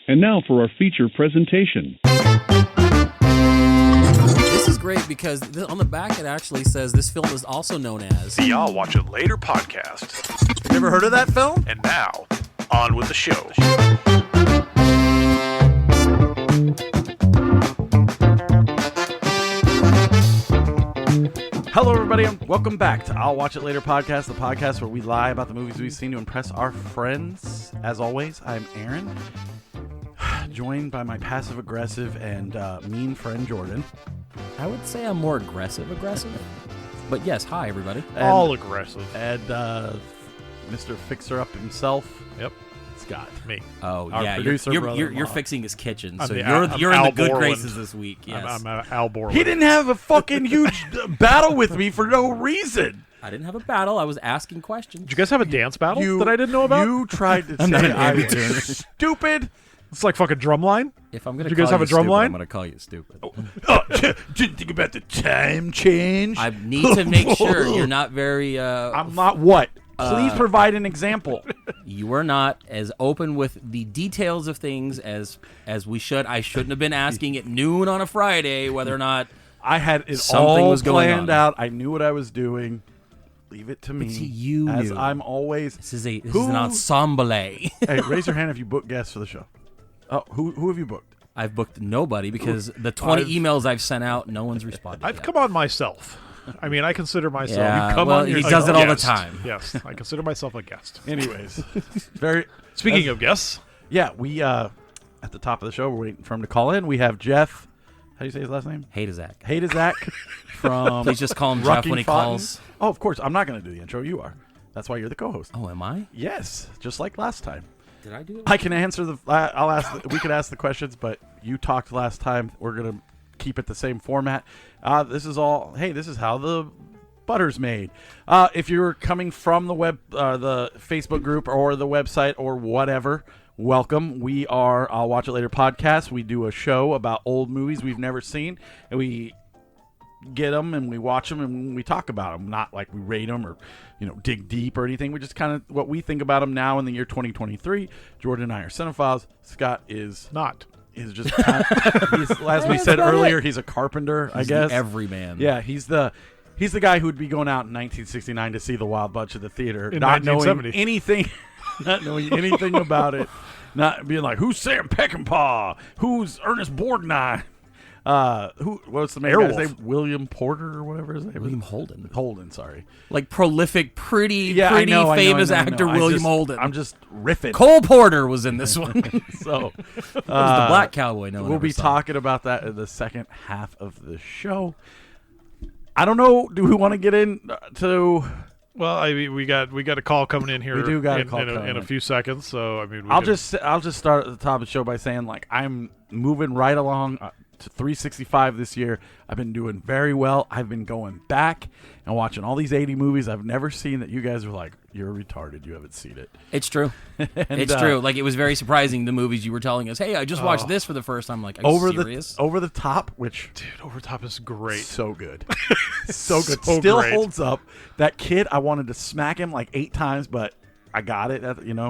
And now for our feature presentation. This is great because on the back it actually says this film is also known as the I'll Watch It Later podcast. You ever heard of that film? And now, on with the show. Hello, everybody, and welcome back to I'll Watch It Later podcast, the podcast where we lie about the movies we've seen to impress our friends. As always, I'm Aaron, joined by my passive-aggressive and mean friend, Jordan. I would say I'm more aggressive. But yes, hi, everybody. All aggressive. And Mr. Fixer-Up himself. Yep. Scott. Me. Oh, Our yeah, producer you're fixing his kitchen, so I'm you're in the good Borland. graces this week. Yes. I'm Al Borland. He didn't have a fucking huge battle with me for no reason. I didn't have a battle. I was asking questions. Did you guys have a dance battle that I didn't know about? You tried to I'm not say an I amateur. was stupid. It's like fucking drumline. If I'm going Did to you guys call have a you drum stupid, line? I'm going to call you stupid. Oh, didn't think about the time change. I need to make sure you're not very... I'm not what? Please provide an example. You are not as open with the details of things as we should. I shouldn't have been asking at noon on a Friday whether or not I had it something all was going planned on. out. I knew what I was doing. Leave it to me. It's you as knew. I'm always. This is an ensemble. Hey, raise your hand if you book guests for the show. Oh, who have you booked? I've booked nobody because the 20 emails I've sent out, no one's responded. I've yet. come on myself. I mean, I consider myself. Yeah, You come well, on he yourself. does it all the Guest. time. Yes, I consider myself a guest. Anyways, very. Speaking of guests, Yeah, we at the top of the show, we're waiting for him to call in. We have Jeff. How do you say his last name? Haidaczuk. From. Please just call him Jeff Rucking when he Fotten. calls. Oh, of course. I'm not going to do the intro. You are. That's why you're the co-host. Oh, am I? Yes, just like last time. Did I do it? I can answer the. I'll ask. We could ask the questions, but you talked last time. We're gonna keep it the same format. This is all. Hey, this is how the butter's made. If you're coming from the the Facebook group or the website or whatever, welcome. We are I'll Watch It Later podcast. We do a show about old movies we've never seen, and we get them and we watch them and we talk about them. Not like we rate them or dig deep or anything. We just kind of what we think about them now in the year 2023. Jordan and I are cinephiles. Scott is not. Is just kind of, as we said earlier, he's a carpenter. I guess everyman. Yeah, he's the guy who'd be going out in 1969 to see The Wild Bunch at the theater, In not knowing 1970. anything, not knowing anything about it, not being like, who's Sam Peckinpah? Who's Ernest Borgnine? What's the main guy's name? William Porter or whatever his name is? William Holden. Holden, sorry. Like prolific, pretty I know, famous I know. actor William Holden. I'm just riffing. Cole Porter was in this one. So, was the black cowboy. No one we'll ever be saw. talking about that in the second half of the show. I don't know. Do we want to get into? Well, I mean, we got a call coming in here. We do got a in, call in, coming in a in. few seconds. So I mean, I'll just start at the top of the show by saying like I'm moving right along to 365 this year. I've been doing very well. I've been going back and watching all these 80 movies I've never seen that you guys are like, you're retarded. You haven't seen it. It's true. And, It's true. Like it was very surprising the movies you were telling us. Hey, I just watched this for the first time. Like, are you serious? Over the Top, which dude, Over the Top is great. so good, so good. So Still great. holds up. That kid, I wanted to smack him like 8 times, but I got it.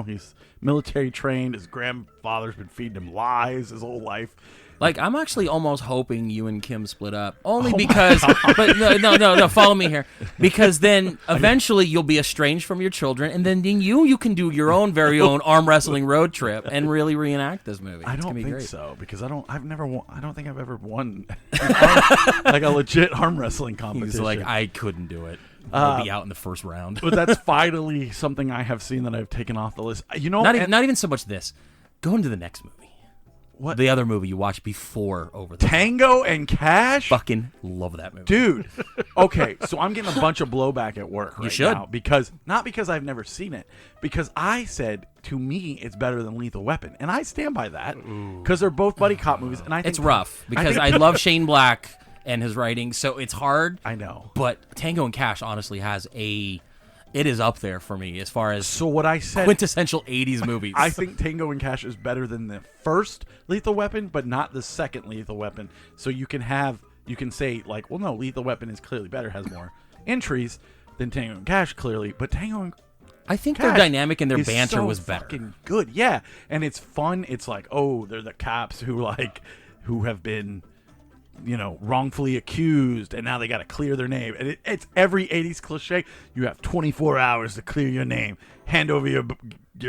He's military trained. His grandfather's been feeding him lies his whole life. Like, I'm actually almost hoping you and Kim split up. Only because... But no, follow me here. Because then eventually you'll be estranged from your children, and then you can do your own very own arm wrestling road trip and really reenact this movie. I It's don't gonna be think great. so because I don't think I've ever won like a legit arm wrestling competition. He's like, I couldn't do it. I'll be out in the first round. But that's finally something I have seen that I've taken off the list. Not even so much this. Go into the next movie. What? The other movie you watched before Over the Top. Tango and Cash? Fucking love that movie. Dude. Okay, so I'm getting a bunch of blowback at work right should. now not because I've never seen it, because I said to me it's better than Lethal Weapon, and I stand by that because they're both buddy cop movies, and I think It's rough because I love Shane Black and his writing, so it's hard. I know. But Tango and Cash honestly it is up there for me as far as So what I said, quintessential 80s movies. I think Tango and Cash is better than the first Lethal Weapon, but not the second Lethal Weapon. So you can say like, well, no, Lethal Weapon is clearly better, has more entries than Tango and Cash, clearly, but Tango and I think their cast dynamic and their is banter so was better. fucking good. Yeah, and it's fun. It's like, oh, they're the cops who have been, wrongfully accused, and now they got to clear their name. And it's every 80s cliche. You have 24 hours to clear your name. Hand over your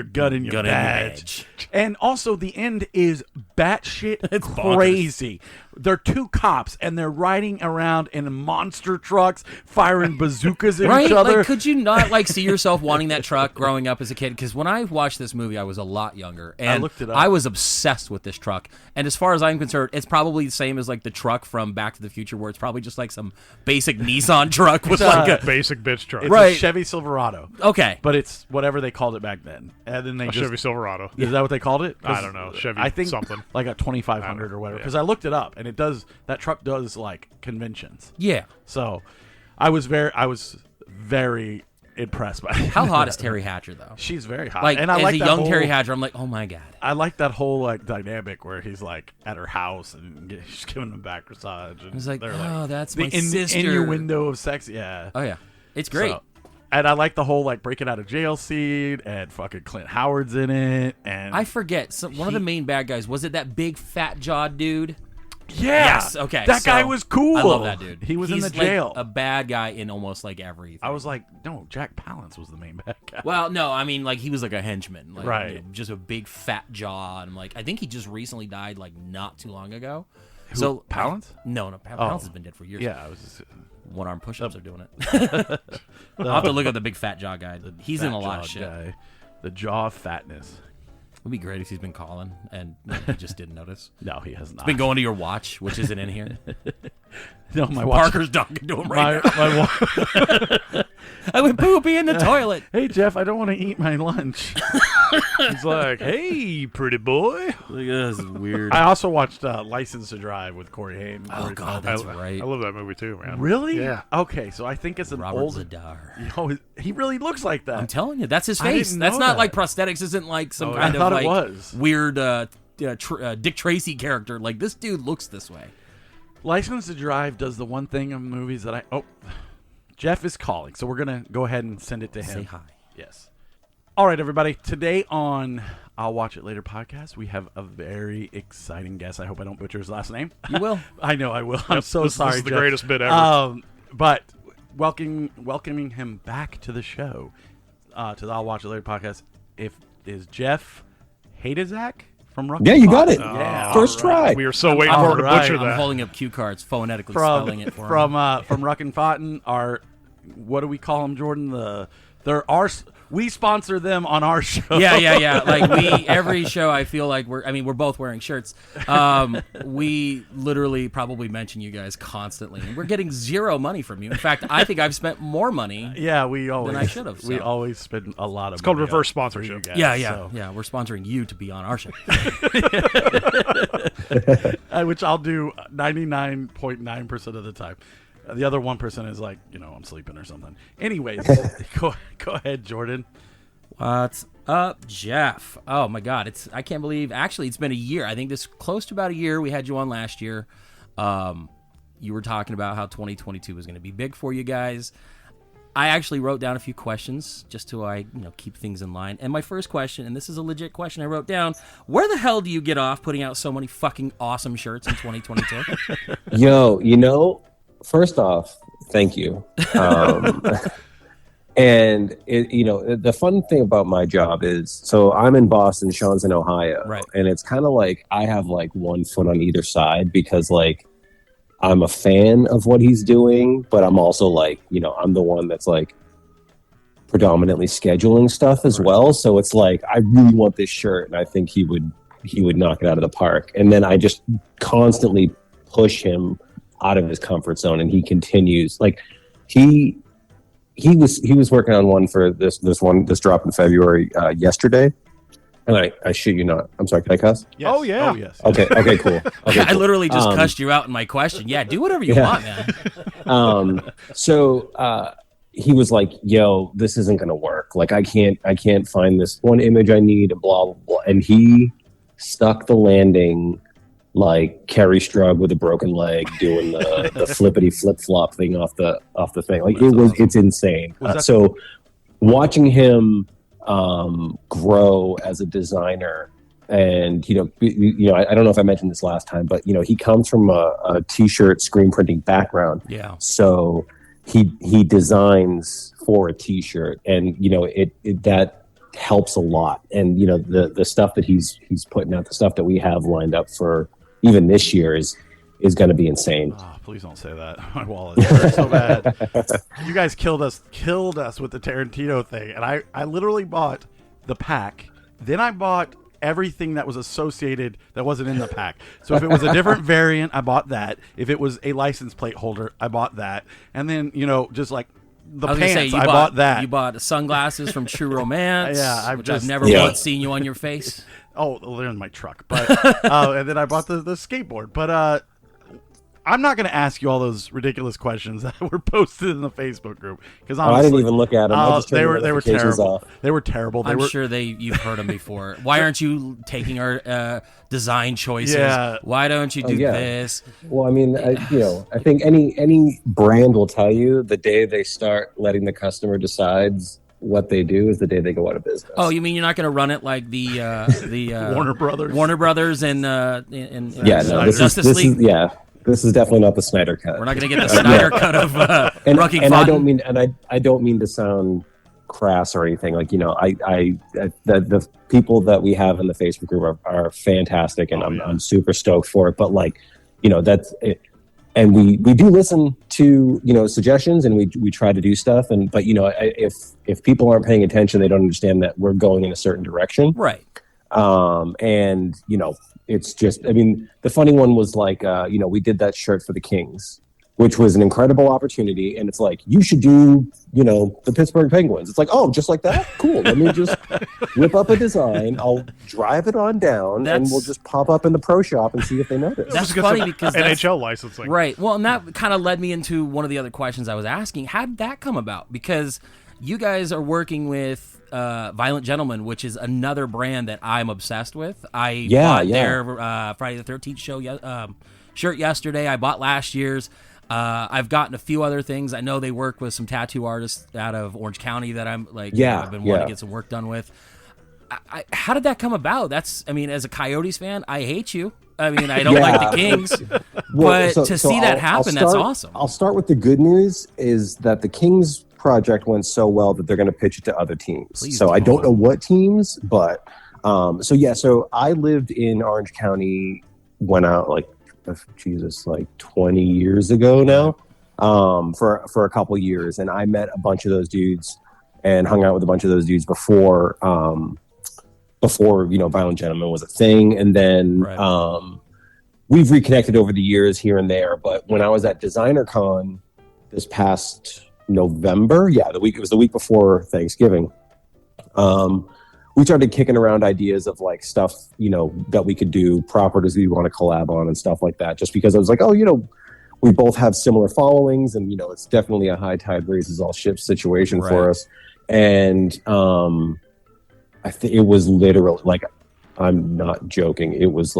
gun and your badge. And also, the end is batshit It's crazy. They're two cops, and they're riding around in monster trucks, firing bazookas at each other. Like, could you not see yourself wanting that truck growing up as a kid? Because when I watched this movie, I was a lot younger, and I looked it up. I was obsessed with this truck. And as far as I'm concerned, it's probably the same as the truck from Back to the Future, where it's probably just some basic Nissan truck with a basic bitch truck. It's Right. a Chevy Silverado. okay. But it's whatever they called it back then. And then they A Chevy Silverado. Is that what they called it? 'Cause I don't know. Chevy I think something. like a 2500 or whatever. Because I looked it up, and that truck does conventions. Yeah. So I was very impressed by it. How hot is Terry Hatcher though? She's very hot. Like, and I as like a that young whole, Terry Hatcher, I'm like, oh my god. I like that whole dynamic where he's at her house and she's giving him back massage. And It's like, they're oh, that's the my sister. innuendo of sex. Yeah. Oh yeah, it's great. So, and I like the whole breaking out of jail scene, and fucking Clint Howard's in it. And I forget one of the main bad guys. Was it that big fat jawed dude? yeah, Yes. Okay. that guy so was cool. I love that dude. He was He's in the jail. a bad guy in almost everything. I was like, no, Jack Palance was the main bad guy. Well, no, I mean he was a henchman, Right. Just a big fat jaw, and I think he just recently died not too long ago. Who, Palance? No, Palance has been dead for years. Yeah, I was just, One arm push-ups are doing it. I'll have to look at the big fat jaw guy. He's in a lot of shit. guy. The jaw of fatness. It would be great if he's been calling and you just didn't notice. No, he has not. Been going to your watch, which isn't in here. No, my watch. Parker's talking to him right now. my watch. I went poopy in the toilet. Hey, Jeff, I don't want to eat my lunch. He's like, hey, pretty boy. This is weird. I also watched License to Drive with Corey Haim. Oh God, that's right. I love that movie too, man. Really? Yeah. Okay, so I think it's an Robert old. Zadar. He really looks like that. I'm telling you, that's his I face. didn't That's know not that. prosthetics. Isn't some Oh, kind I thought of it was. weird Dick Tracy character. This dude looks this way. License to Drive does the one thing in movies that Jeff is calling, so we're gonna go ahead and send it to him. Say hi. Yes. All right, everybody. Today on I'll Watch It Later podcast, we have a very exciting guest. I hope I don't butcher his last name. You will. I know I will. I'm so this sorry. is the Jeff. greatest bit ever. But welcoming him back to the show, to the I'll Watch It Later podcast, is Jeff Haidaczuk from Rucking Yeah, you got Fotten. it. Yeah, First all right. try. We were so waiting for him to Alright. butcher I'm that. holding up cue cards, phonetically spelling it for him. From Rucking Fotten. What do we call them, Jordan? We sponsor them on our show. Yeah. Every show I feel like we're both wearing shirts. We literally probably mention you guys constantly, and we're getting zero money from you. In fact, I think I've spent more money. Yeah, we always. I should have, We so. always spend a lot of. It's called money reverse on- for you sponsorship. guys, Yeah. so. We're sponsoring you to be on our show. Which I'll do 99.9% of the time. The other 1% is I'm sleeping or something. Anyways, go ahead, Jordan. What's up, Jeff? Oh my God, I can't believe. Actually, it's been a year. I think this close to about a year. We had you on last year. You were talking about how 2022 was going to be big for you guys. I actually wrote down a few questions just to keep things in line. And my first question, and this is a legit question I wrote down: where the hell do you get off putting out so many fucking awesome shirts in 2022? Yo, first off, thank you. And the fun thing about my job is, so I'm in Boston, Sean's in Ohio, Right. And it's kind of I have one foot on either side because I'm a fan of what he's doing, but I'm also I'm the one that's predominantly scheduling stuff as well. So it's I really want this shirt, and I think he would knock it out of the park. And then I just constantly push him out of his comfort zone, and he continues. He was working on one for this drop in February yesterday, and I shit you not. I'm sorry, can I cuss? Yes. Oh, yeah. Oh, yes. Okay, cool. Okay, I cool. litra just cussed you out in my question. Yeah, do whatever you want, man. So he was like, "Yo, this isn't gonna work. I can't find this one image I need." Blah blah blah. And he stuck the landing like Kerry Strug with a broken leg doing the flippity flip flop thing off the thing. It's insane. Was that- So watching him grow as a designer. And I don't know if I mentioned this last time, but he comes from a t-shirt screen printing background. Yeah. So he designs for a t-shirt, and it that helps a lot. And the stuff that he's putting out, the stuff that we have lined up for even this year is going to be insane. Oh, please don't say that. My wallet hurts so bad. You guys killed us with the Tarantino thing, and I literally bought the pack. Then I bought everything that was associated that wasn't in the pack. So if it was a different variant, I bought that. If it was a license plate holder, I bought that. And then, just like the pants, I bought that. You bought sunglasses from True Romance. Yeah, I've never once seen you on your face. Oh, they're in my truck. But and then I bought the skateboard. But I'm not going to ask you all those ridiculous questions that were posted in the Facebook group, because I didn't even look at them. I just they were notifications terrible. off. They were terrible. I'm sure you've heard them before. Why aren't you taking our design choices? Yeah. Why don't you do this? Well, I mean, I think any brand will tell you the day they start letting the customer decides what they do is the day they go out of business. Oh, you mean you're not going to run it like the Warner Brothers and Justice League? This is definitely not the Snyder cut. We're not going to get the Snyder cut of Rucking Fotten. I don't mean to sound crass or anything. Like the people that we have in the Facebook group are fantastic, and I'm super stoked for it. But that's it. And we do listen to suggestions, and we try to do stuff. But if people aren't paying attention, they don't understand that we're going in a certain direction. Right. It's just, the funny one was we did that shirt for the Kings, which was an incredible opportunity. And it's like, you should do, the Pittsburgh Penguins. It's like, oh, just like that? Cool. Let me just whip up a design. I'll drive it on down, and we'll just pop up in the pro shop and see if they notice. That's funny because NHL licensing. Right. Well, and that kind of led me into one of the other questions I was asking. How did that come about? Because you guys are working with Violent Gentleman, which is another brand that I'm obsessed with. I bought their Friday the 13th shirt yesterday. I bought last year's. I've gotten a few other things. I know they work with some tattoo artists out of Orange County that I'm I've been wanting to get some work done with. How did that come about? As a Coyotes fan, I hate you. I don't like the Kings. But to see that happen, that's awesome. I'll start with the good news is that the Kings project went so well that they're going to pitch it to other teams. I don't know what teams, but so I lived in Orange County when I 20 years ago now, for a couple years, and I met a bunch of those dudes and hung out with a bunch of those dudes before Violent Gentleman was a thing, and then we've reconnected over the years here and there. But when I was at Designer Con this past November, it was the week before Thanksgiving, we started kicking around ideas of stuff that we could do, properties we want to collab on and stuff like that, just because I was like, we both have similar followings, and it's definitely a high tide raises all ships situation for us. And I think it was literally I'm not joking, it was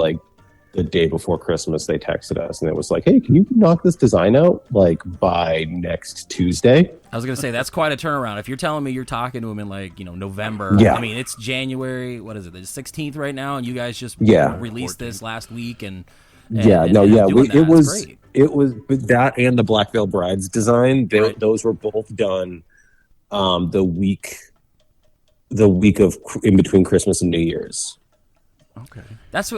the day before Christmas, they texted us, and it was like, hey, can you knock this design out by next Tuesday? I was going to say, that's quite a turnaround. If you're telling me you're talking to him in November, it's January, what is it, the 16th right now, and you guys just released 14th. This last week, it was that and the Black Veil Brides design, those were both done the week of in between Christmas and New Year's. Okay. That's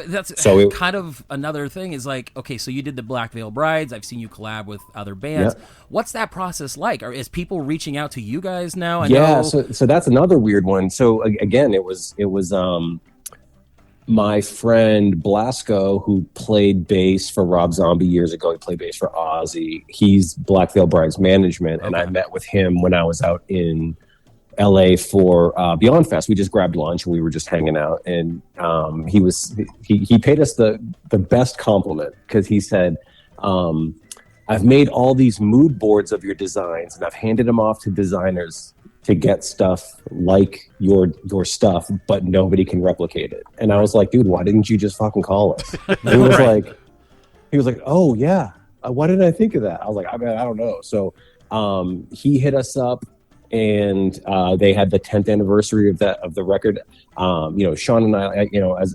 kind of another thing is okay, so you did the Black Veil Brides. I've seen you collab with other bands. Yeah. What's that process like? Is people reaching out to you guys now? So that's another weird one. So again, it was my friend Blasco, who played bass for Rob Zombie years ago. He played bass for Ozzy. He's Black Veil Brides management, and I met with him when I was out in LA for Beyond Fest. We just grabbed lunch and we were just hanging out, and he paid us the best compliment, because he said, I've made all these mood boards of your designs, and I've handed them off to designers to get stuff like your stuff, but nobody can replicate it. And I was like, dude, why didn't you just fucking call us? He was like, oh yeah, why didn't I think of that? I was like, I don't know. So he hit us up, and they had the 10th anniversary of the record. Sean and I,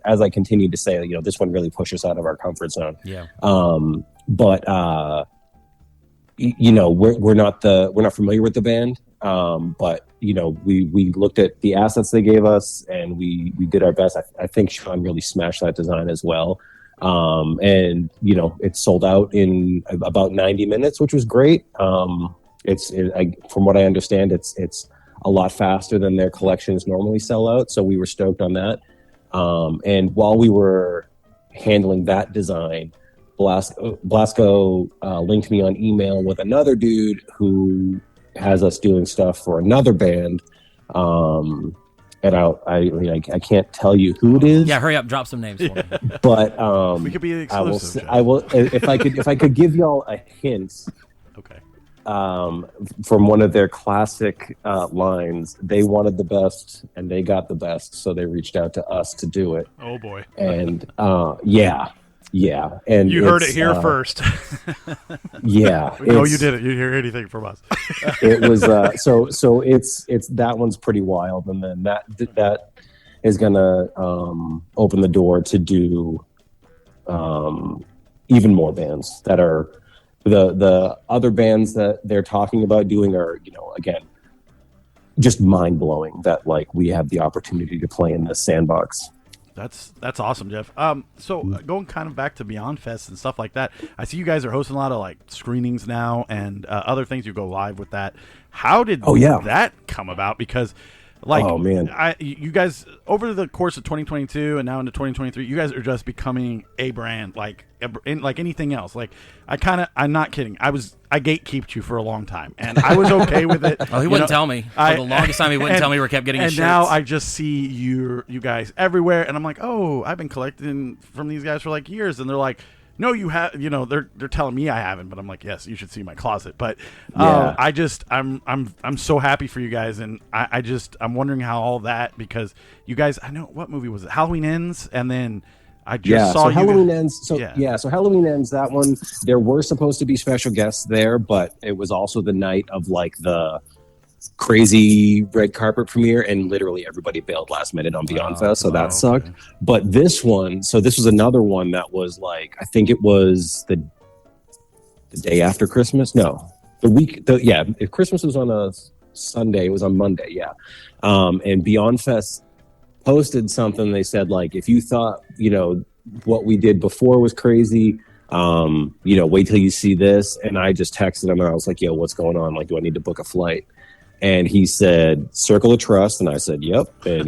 as I continued to say, this one really pushed us out of our comfort zone. Yeah. But we're not familiar with the band. But we looked at the assets they gave us, and we did our best. I think Sean really smashed that design as well. And it sold out in about 90 minutes, which was great. From what I understand, it's a lot faster than their collections normally sell out. So we were stoked on that. And while we were handling that design, Blasco linked me on email with another dude who has us doing stuff for another band. And I can't tell you who it is. Yeah, hurry up, drop some names for me. But we could be exclusive. I will if I could give y'all a hint. Okay. From one of their classic lines, they wanted the best and they got the best, so they reached out to us to do it. Oh boy. And yeah, and you heard it here first. Yeah, no, you didn't. You didn't hear anything from us. It was so it's that one's pretty wild, and then that is gonna open the door to do even more bands that are the other bands that they're talking about doing are again just mind blowing that like we have the opportunity to play in this sandbox. That's awesome, Jeff. So going kind of back to Beyond Fest and stuff like that, I see you guys are hosting a lot of like screenings now and other things. You go live with that. How did that come about? Because like, oh man, you guys over the course of 2022 and now into 2023, you guys are just becoming a brand like anything else. Like I'm not kidding. I gatekeeped you for a long time, and I was okay with it. Oh, he wouldn't tell me. For the longest time, he wouldn't tell me we kept getting his shirts. And now I just see you guys everywhere, and I'm like, oh, I've been collecting from these guys for like years, and they're like, no, you have. They're telling me I haven't, but I'm like, yes, you should see my closet. But I'm so happy for you guys, and I'm wondering how all that, because you guys, I know what movie was it? Halloween Ends, and then I just saw so you. Halloween Ends. So Halloween Ends. That one, there were supposed to be special guests there, but it was also the night of like the crazy red carpet premiere, and literally everybody bailed last minute on Beyond Fest, so that sucked. Okay. But this one, this was another one that was like, I think it was the day after Christmas. No, if Christmas was on a Sunday, it was on Monday. Yeah, and Beyond Fest posted something. They said like, if you thought what we did before was crazy, wait till you see this. And I just texted him and I was like, yo, what's going on? Like, do I need to book a flight? And he said, Circle of Trust. And I said, yep. And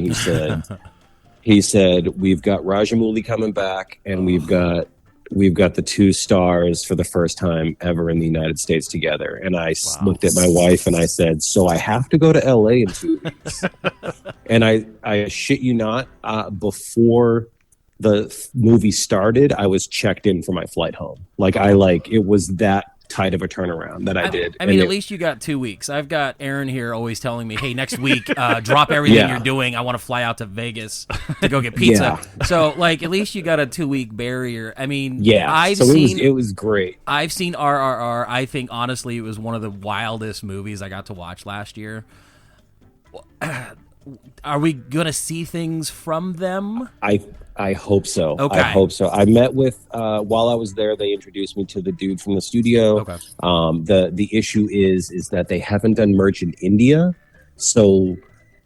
he said, we've got Rajamouli coming back, and we've got the two stars for the first time ever in the United States together. And I looked at my wife and I said, so I have to go to LA in 2 weeks. And I shit you not, before the movie started, I was checked in for my flight home. It was that tight of a turnaround that I did. I mean, at least you got 2 weeks. I've got Aaron here always telling me, hey, next week, drop everything you're doing. I want to fly out to Vegas to go get pizza. Yeah. So, like, at least you got a 2 week barrier. I mean, it was great. I've seen RRR. I think, honestly, it was one of the wildest movies I got to watch last year. Are we going to see things from them? I hope so. Okay. I hope so. I met with, while I was there, they introduced me to the dude from the studio. Okay. The issue is that they haven't done merch in India. So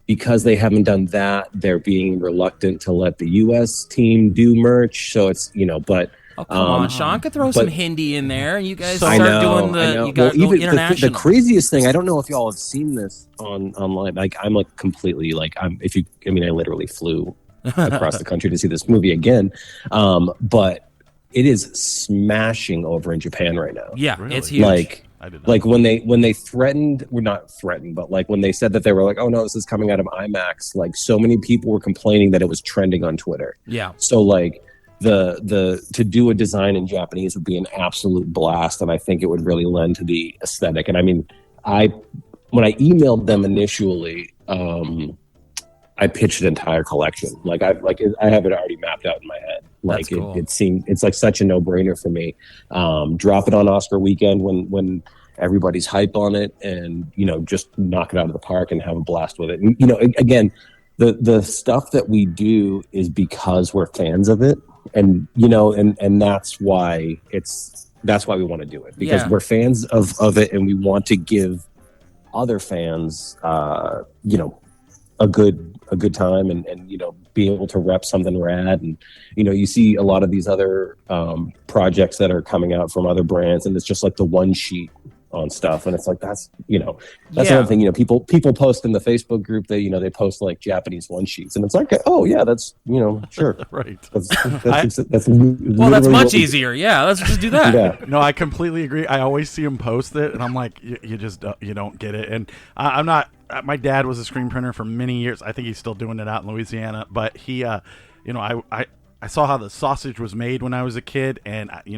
because they haven't done that, they're being reluctant to let the U.S. team do merch. So it's, but... Oh, come on. Sean could throw some Hindi in there, and you guys doing the... You got even international. The craziest thing, I don't know if y'all have seen this online. Like, I'm like completely, like, I literally flew across the country to see this movie again. But it is smashing over in Japan right now. Yeah, really? It's huge. Like when they threatened, we're not threatened, but like when they said that they were like, oh no, this is coming out of IMAX, like so many people were complaining that it was trending on Twitter. Yeah. So like the to do a design in Japanese would be an absolute blast, and I think it would really lend to the aesthetic. And I mean, when I emailed them initially, I pitched an entire collection. Like I have it already mapped out in my head. Like cool. It seemed, it's like such a no brainer for me. Drop it on Oscar weekend when everybody's hype on it, and just knock it out of the park and have a blast with it. And again, the stuff that we do is because we're fans of it, and and that's why we want to do it, because we're fans of it, and we want to give other fans a good time, and be able to rep something rad. And you see a lot of these other projects that are coming out from other brands, and it's just like the one sheet on stuff, and it's like that's another thing. People post in the Facebook group that they post like Japanese one sheets, and it's like, oh yeah, that's sure. Right. That's that's much easier. Yeah, let's just do that. Yeah. No, I completely agree. I always see him post it, and I'm like, you just you don't get it. And I'm not. My dad was a screen printer for many years. I think he's still doing it out in Louisiana, but he, I saw how the sausage was made when I was a kid, and he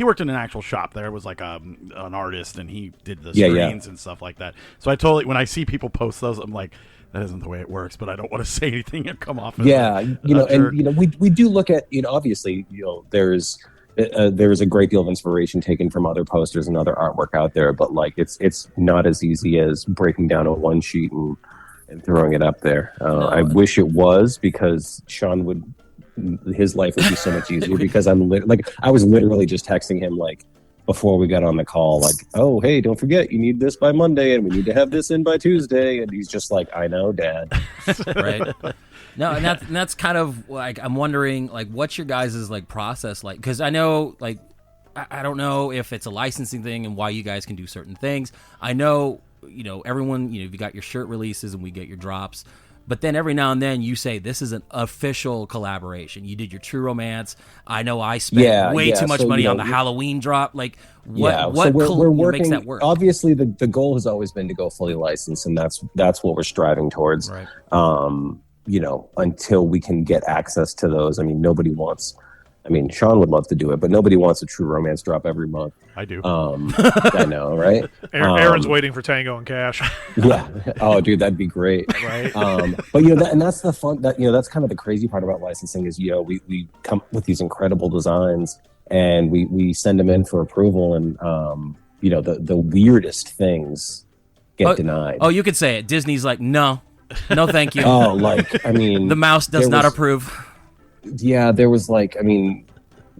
worked in an actual shop. There was like an artist, and he did the screens and stuff like that. So I totally, when I see people post those, I'm like, that isn't the way it works. But I don't want to say anything and come off as we do look at obviously there's a great deal of inspiration taken from other posters and other artwork out there, but like it's not as easy as breaking down a one sheet and throwing it up there. I wish it was, because Sean his life would be so much easier, because I was literally just texting him like before we got on the call, like, oh hey, don't forget you need this by Monday, and we need to have this in by Tuesday, and he's just like, I know, Dad. Right. No, and that's kind of like, I'm wondering, like, what's your guys' like process like? Because I know, like, I don't know if it's a licensing thing and why you guys can do certain things. I know, everyone, you got your shirt releases and we get your drops, but then every now and then you say this is an official collaboration. You did your True Romance. I know I spent way too much money on the Halloween drop. Like, what we're working, makes that work? Obviously, the goal has always been to go fully licensed, and that's what we're striving towards. Right. Until we can get access to those. I mean, Sean would love to do it, but nobody wants a True Romance drop every month. I do. I know, right? Aaron's waiting for Tango and Cash. Yeah. Oh, dude, that'd be great. Right. But and that's the fun. That's kind of the crazy part about licensing is we come up with these incredible designs, and we send them in for approval, and the weirdest things get denied. Oh, you could say it. Disney's like, no, thank you. Oh, like, I mean, the mouse does not approve. Yeah, there was like, I mean,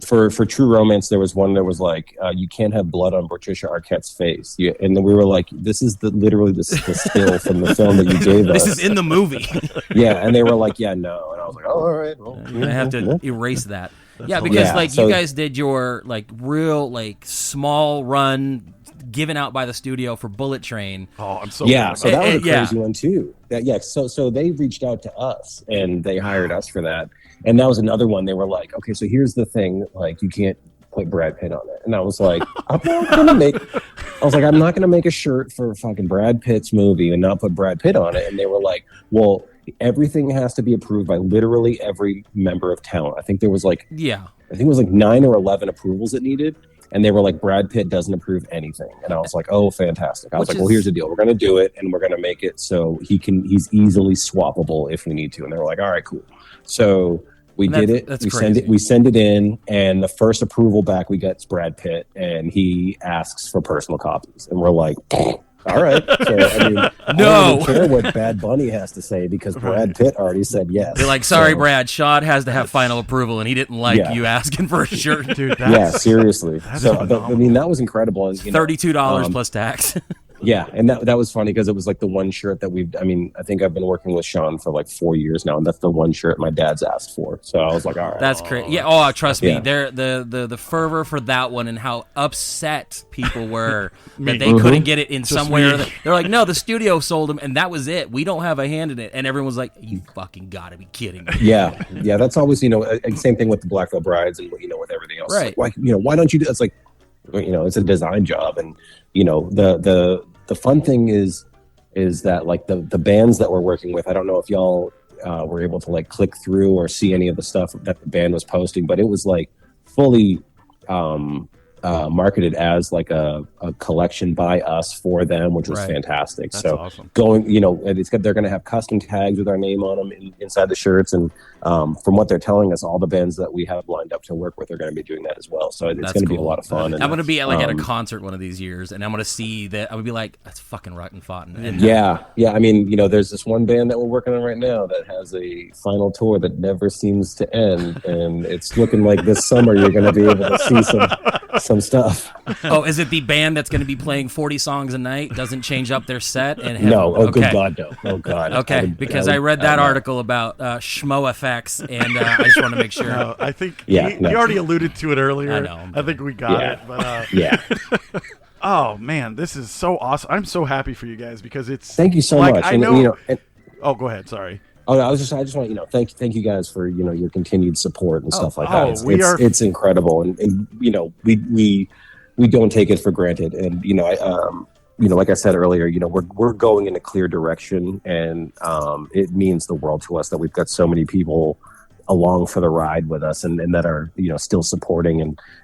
for True Romance, there was one that was like, you can't have blood on Patricia Arquette's face. And then we were like, this is literally the still from the film that you gave us. This is in the movie. Yeah, and they were like, yeah, no. And I was like, oh, all right. Well, I have to erase that. Yeah, because you guys did your like real like small run given out by the studio for Bullet Train. Oh, I'm so so that was a crazy one too. So they reached out to us and they hired us for that. And that was another one. They were like, okay, so here's the thing, like you can't put Brad Pitt on it. And I was like, I'm not gonna make a shirt for fucking Brad Pitt's movie and not put Brad Pitt on it. And they were like, well, everything has to be approved by literally every member of talent. I think there was like 9 or 11 approvals it needed. And they were like, Brad Pitt doesn't approve anything. And I was like, oh, fantastic. I was like, well, here's the deal. We're going to do it, and we're going to make it so he's easily swappable if we need to. And they were like, all right, cool. So we did it. We send it in, and the first approval back we get is Brad Pitt, and he asks for personal copies. And we're like, all right. So, I mean, I don't care what Bad Bunny has to say, because Brad Pitt already said yes. They're like, sorry, Brad, Sean has to have final approval, and he didn't like you asking for a shirt. Dude, seriously. So, I mean, that was incredible. And, $32 plus tax. Yeah, and that was funny because it was like the one shirt that I think I've been working with Sean for like 4 years now, and that's the one shirt my dad's asked for. So I was like, all right. That's crazy. Yeah, oh, trust me. The fervor for that one and how upset people were that they couldn't get it in somewhere. They're like, no, the studio sold them, and that was it. We don't have a hand in it. And everyone's like, you fucking gotta be kidding me. Yeah, that's always, same thing with the Black Veil Brides and, with everything else. Right. Like, why don't you do that? It's like, it's a design job, and, the fun thing is that like the bands that we're working with, I don't know if y'all were able to like click through or see any of the stuff that the band was posting, but it was like fully marketed as like a collection by us for them, which was Right. fantastic. That's So awesome. going, and they're going to have custom tags with our name on them inside the shirts. And from what they're telling us, all the bands that we have lined up to work with are going to be doing that as well. So it's That's going to be a cool. lot of fun. And, I'm gonna be at a concert one of these years, and I'm gonna see that. I'm gonna be like, that's fucking Rucking Fotten. And yeah. I mean, there's this one band that we're working on right now that has a final tour that never seems to end, and it's looking like this summer you're going to be able to see some stuff. Oh, is it the band that's gonna be playing 40 songs a night? Doesn't change up their set? And No, okay. good God, no. Oh God. Okay, because I read that article about schmo effects, and I just want to make sure. No, I think Yeah, you no. already alluded to it earlier. I know. I think we got Yeah. it. But Yeah. oh man, this is so awesome. I'm so happy for you guys because it's. Thank you so like, much. I And, know. and, Oh, go ahead. Sorry. oh, I just want thank you guys for your continued support and stuff like oh, that. we are- It's incredible, and we don't take it for granted. And like I said earlier, we're going in a clear direction, and it means the world to us that we've got so many people along for the ride with us, and that are still supporting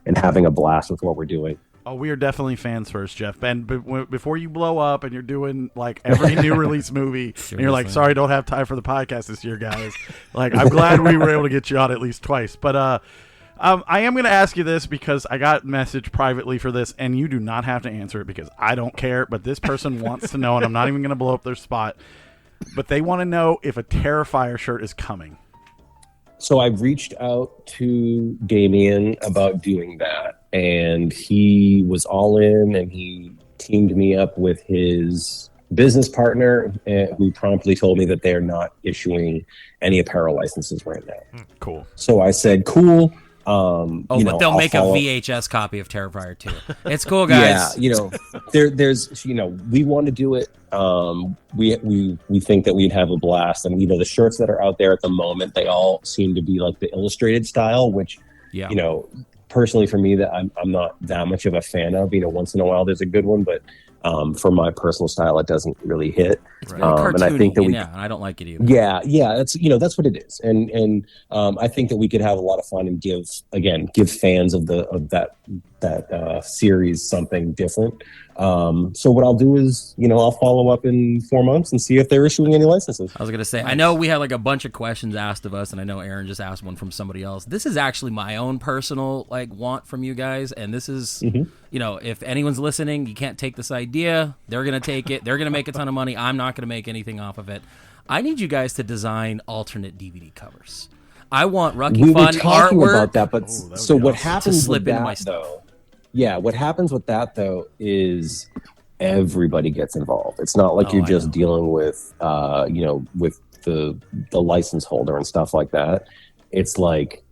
and having a blast with what we're doing. Oh, we are definitely fans first, Jeff. And before you blow up and you're doing like every new release movie, and you're like, Seriously. sorry, don't have time for the podcast this year, guys. Like, I'm glad we were able to get you on at least twice. But I am going to ask you this because I got messaged privately for this, and you do not have to answer it because I don't care. But this person wants to know, and I'm not even going to blow up their spot. But they want to know if a Terrifier shirt is coming. So I've reached out to Damien about doing that, and he was all in, and he teamed me up with his business partner, who promptly told me that they're not issuing any apparel licenses right now. Cool. So I said, cool. But they'll I'll make a follow- VHS copy of Terrifier 2. It's cool, guys. Yeah, there's we want to do it. We think that we'd have a blast, and the shirts that are out there at the moment, they all seem to be like the illustrated style, which Yeah. personally for me, that I'm not that much of a fan of. Once in a while there's a good one, but for my personal style, it doesn't really hit. It's very And I think that cartoony, and I don't like it either. yeah, that's what it is, and I think that we could have a lot of fun and give fans of that series something different. So what I'll do is, I'll follow up in 4 months and see if they're issuing any licenses. I was going to say, I know we had a bunch of questions asked of us, and I know Aaron just asked one from somebody else. This is actually my own personal want from you guys, and this is, if anyone's listening, you can't take this idea. They're going to take it. They're going to make a ton of money. I'm not going to make anything off of it. I need you guys to design alternate DVD covers. I want Rucking We were Fotten talking artwork. about that, but so what happens slip with into my that stuff. though? Yeah, what happens with that though is everybody gets involved. It's not like Oh, you're I just know. dealing with with the license holder and stuff like that. It's like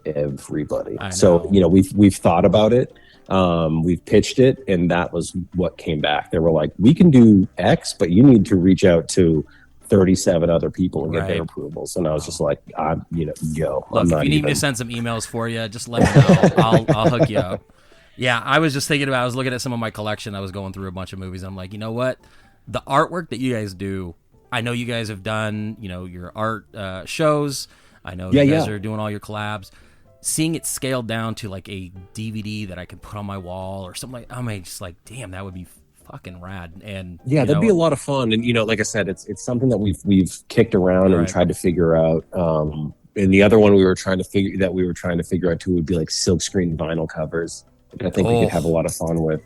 everybody. I So know. we've thought about it. We've pitched it, and that was what came back. They were like, we can do X, but you need to reach out to 37 other people and get their Right. approvals. And I was just like, I'm Look, not if you need even. me to send some emails for you, just let me know. I'll hook you up. Yeah, I was just thinking about. I was looking at some of my collection. I was going through a bunch of movies. And I'm like, you know what? The artwork that you guys do. I know you guys have done, your art shows. I know you guys are doing all your collabs. Seeing it scaled down to a DVD that I could put on my wall or something I'm just like, damn, that would be fucking rad. And Yeah, that'd be a lot of fun. And like I said, it's something that we've kicked around and Right. tried to figure out. And the other one we were trying to figure out too would be like silkscreen vinyl covers, which I think we could have a lot of fun with.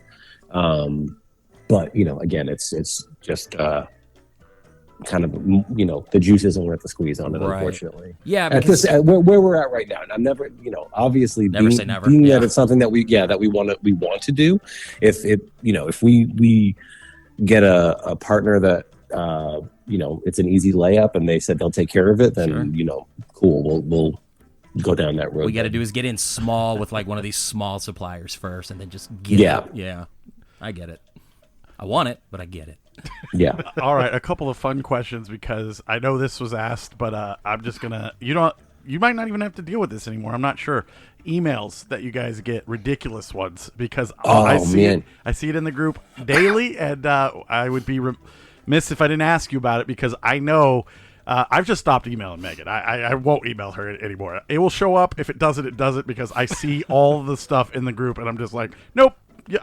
But again, it's just kind of the juice isn't worth the squeeze on it, Right. unfortunately. Yeah, At because this where we're at right now, and I'm never obviously Never being, say never, being yeah. that it's something that we want to do. If we get a partner that it's an easy layup and they said they'll take care of it, then cool, we'll go down that road. what we got to do is get in small with one of these small suppliers first, and then just get Yeah. it. Yeah, I get it. I want it, but I get it. Yeah. All right, a couple of fun questions because I know this was asked, but I'm just gonna. You might not even have to deal with this anymore. I'm not sure. Emails that you guys get, ridiculous ones, because I see man. it. I see it in the group daily, and I would be remiss if I didn't ask you about it because I know I've just stopped emailing Megan. I won't email her anymore. It will show up. If it doesn't, it doesn't, because I see all the stuff in the group, and I'm just like, nope.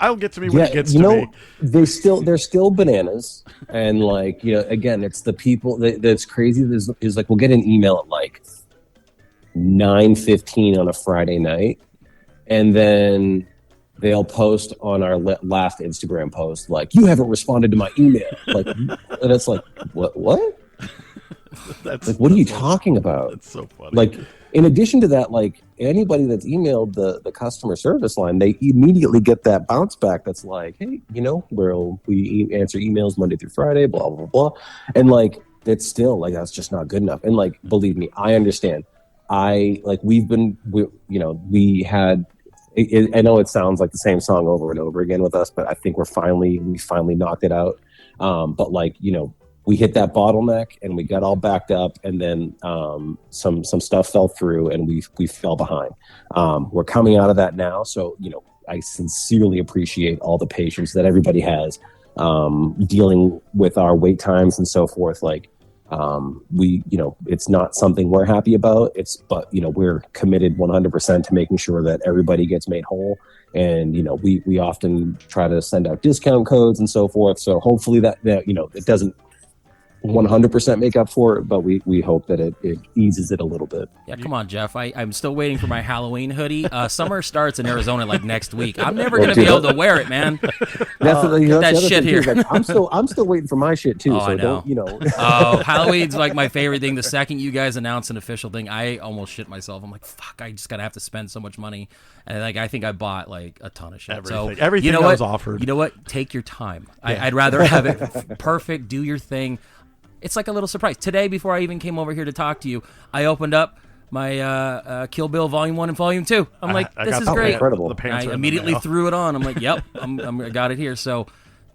I'll get to me when it gets to me. They're still bananas, and like, again, it's the people that's crazy. Is like, we'll get an email at like 9:15 on a Friday night, and then they'll post on our last Instagram post like, you haven't responded to my email, like, and it's like, what? That's like, what are you talking about? That's so funny. Like, in addition to that, like, anybody that's emailed the customer service line, they immediately get that bounce back that's like, hey, we answer emails Monday through Friday, blah, blah, blah. And like, it's still like, that's just not good enough. And like, believe me, I understand. I know it sounds like the same song over and over again with us, but I think we finally knocked it out. But like, we hit that bottleneck and we got all backed up, and then some stuff fell through and we fell behind. We're coming out of that now. So, I sincerely appreciate all the patience that everybody has dealing with our wait times and so forth. Like, it's not something we're happy about. But we're committed 100% to making sure that everybody gets made whole. And, we often try to send out discount codes and so forth. So hopefully that it doesn't 100% make up for it, but we hope that it eases it a little bit. Yeah, come on, Jeff. I'm still waiting for my Halloween hoodie. Summer starts in Arizona like next week. I'm never going to be able to wear it, man. That's that shit here. Like, I'm still waiting for my shit too. Oh, so I know. Don't. Oh, Halloween's like my favorite thing. The second you guys announce an official thing, I almost shit myself. I'm like, fuck, I just gotta have to spend so much money. And like, I think I bought like a ton of shit. Everything that was offered. You know what? Take your time. Yeah. I'd rather have it perfect. Do your thing. It's like a little surprise. Today, before I even came over here to talk to you, I opened up my Kill Bill Volume 1 and Volume 2. I'm like, this is great. Incredible. I immediately threw it on. I'm like, yep, I got it here. So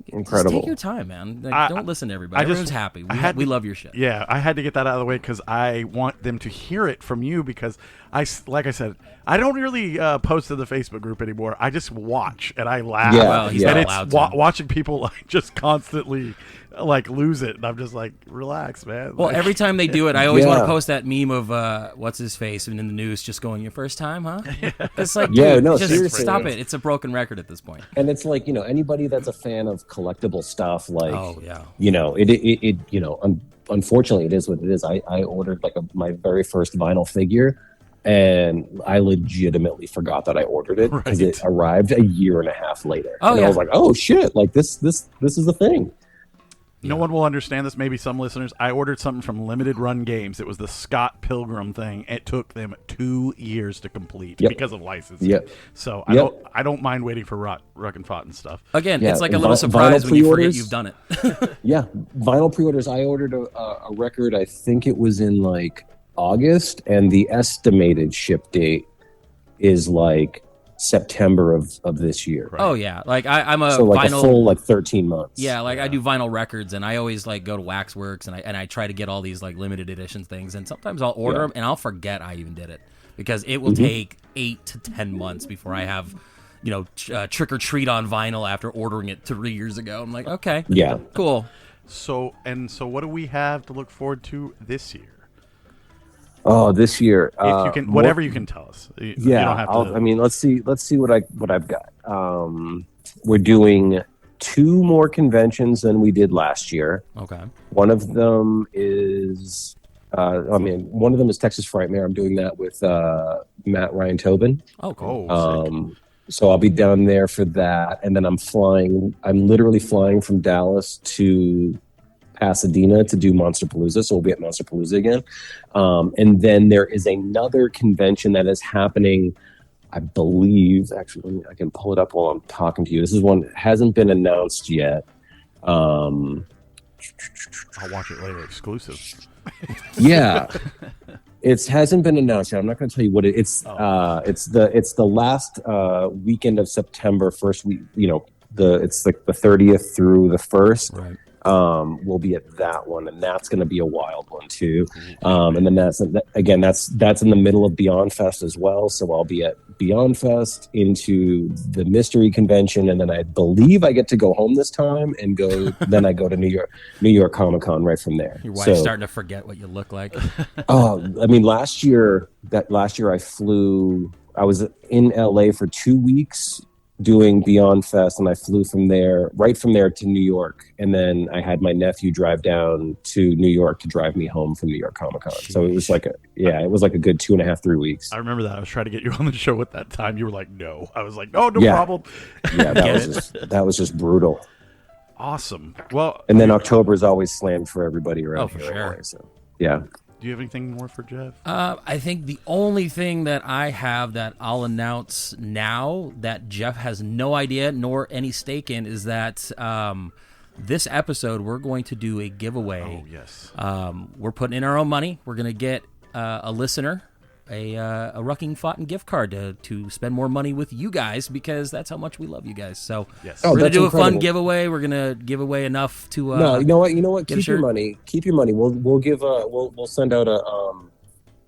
incredible. Just take your time, man. Like, don't listen to everybody. Everyone's happy. We love your shit. Yeah, I had to get that out of the way because I want them to hear it from you, because like I said, I don't really post to the Facebook group anymore. I just watch and I laugh. Yeah, well, he's not allowed to. Watching people like just constantly like lose it, and I'm just like, relax, man. Well, like, every time they do it, I always want to post that meme of what's his face and in the news just going, your first time, huh? It's like, dude, just seriously, stop it. It's a broken record at this point. And it's like, anybody that's a fan of collectible stuff, like, unfortunately, it is what it is. I ordered like my very first vinyl figure, and I legitimately forgot that I ordered it because it arrived a year and a half later. I was like, oh shit, like this is the thing. No one will understand this. Maybe some listeners. I ordered something from Limited Run Games. It was the Scott Pilgrim thing. It took them 2 years to complete because of licensing. Yep. So I don't mind waiting for Rucking Fotten stuff. Again, it's like a little surprise when you forget you've done it. Yeah, vinyl pre-orders. I ordered a record. I think it was in like August, and the estimated ship date is like September of this year. Right? Oh yeah, like I'm a vinyl, a full like 13 months. Yeah, like I do vinyl records, and I always like go to Waxworks, and I try to get all these like limited edition things, and sometimes I'll order them and I'll forget I even did it because it will take 8 to 10 months before I have Trick or Treat on vinyl after ordering it 3 years ago. I'm like, okay, cool. So what do we have to look forward to this year? Oh, this year, if you can, whatever you can tell us. You don't have to. I mean, let's see what I've got. We're doing 2 more conventions than we did last year. Okay. One of them is, one of them is Texas Frightmare. I'm doing that with Matt Ryan Tobin. Oh, cool. So I'll be down there for that, and then I'm literally flying from Dallas to Pasadena to do Monsterpalooza, so we'll be at Monsterpalooza again. And then there is another convention that is happening, I believe, actually, I can pull it up while I'm talking to you. This is one that hasn't been announced yet. I'll watch it later, exclusive. Yeah. It hasn't been announced yet. I'm not going to tell you what it's. It's the last weekend of September, first week. It's like the 30th through the 1st. Right. We'll be at that one, and that's going to be a wild one too. And then that's in the middle of Beyond Fest as well. So I'll be at Beyond Fest, into the mystery convention, and then I believe I get to go home this time and go. Then I go to New York Comic Con right from there. Your wife's starting to forget what you look like. I mean, last year I flew. I was in LA for 2 weeks doing Beyond Fest, and I flew right from there to New York, and then I had my nephew drive down to New York to drive me home from New York Comic Con. So it was like a good 2.5, 3 weeks. I remember that. I was trying to get you on the show at that time. You were like, no. I was like, no problem. Yeah, that was just brutal. Awesome. Well, and then October is always slammed for everybody around here. For sure. Anyway, so yeah. Do you have anything more for Jeff? I think the only thing that I have that I'll announce now that Jeff has no idea nor any stake in is that this episode we're going to do a giveaway. Oh, yes. We're putting in our own money. We're going to get a listener a Rucking Fotten gift card to spend more money with you guys, because that's how much we love you guys. So yes. We're going to do incredible. a fun giveaway. We're going to give away enough to no, you know what? Keep your money. We'll give we'll send out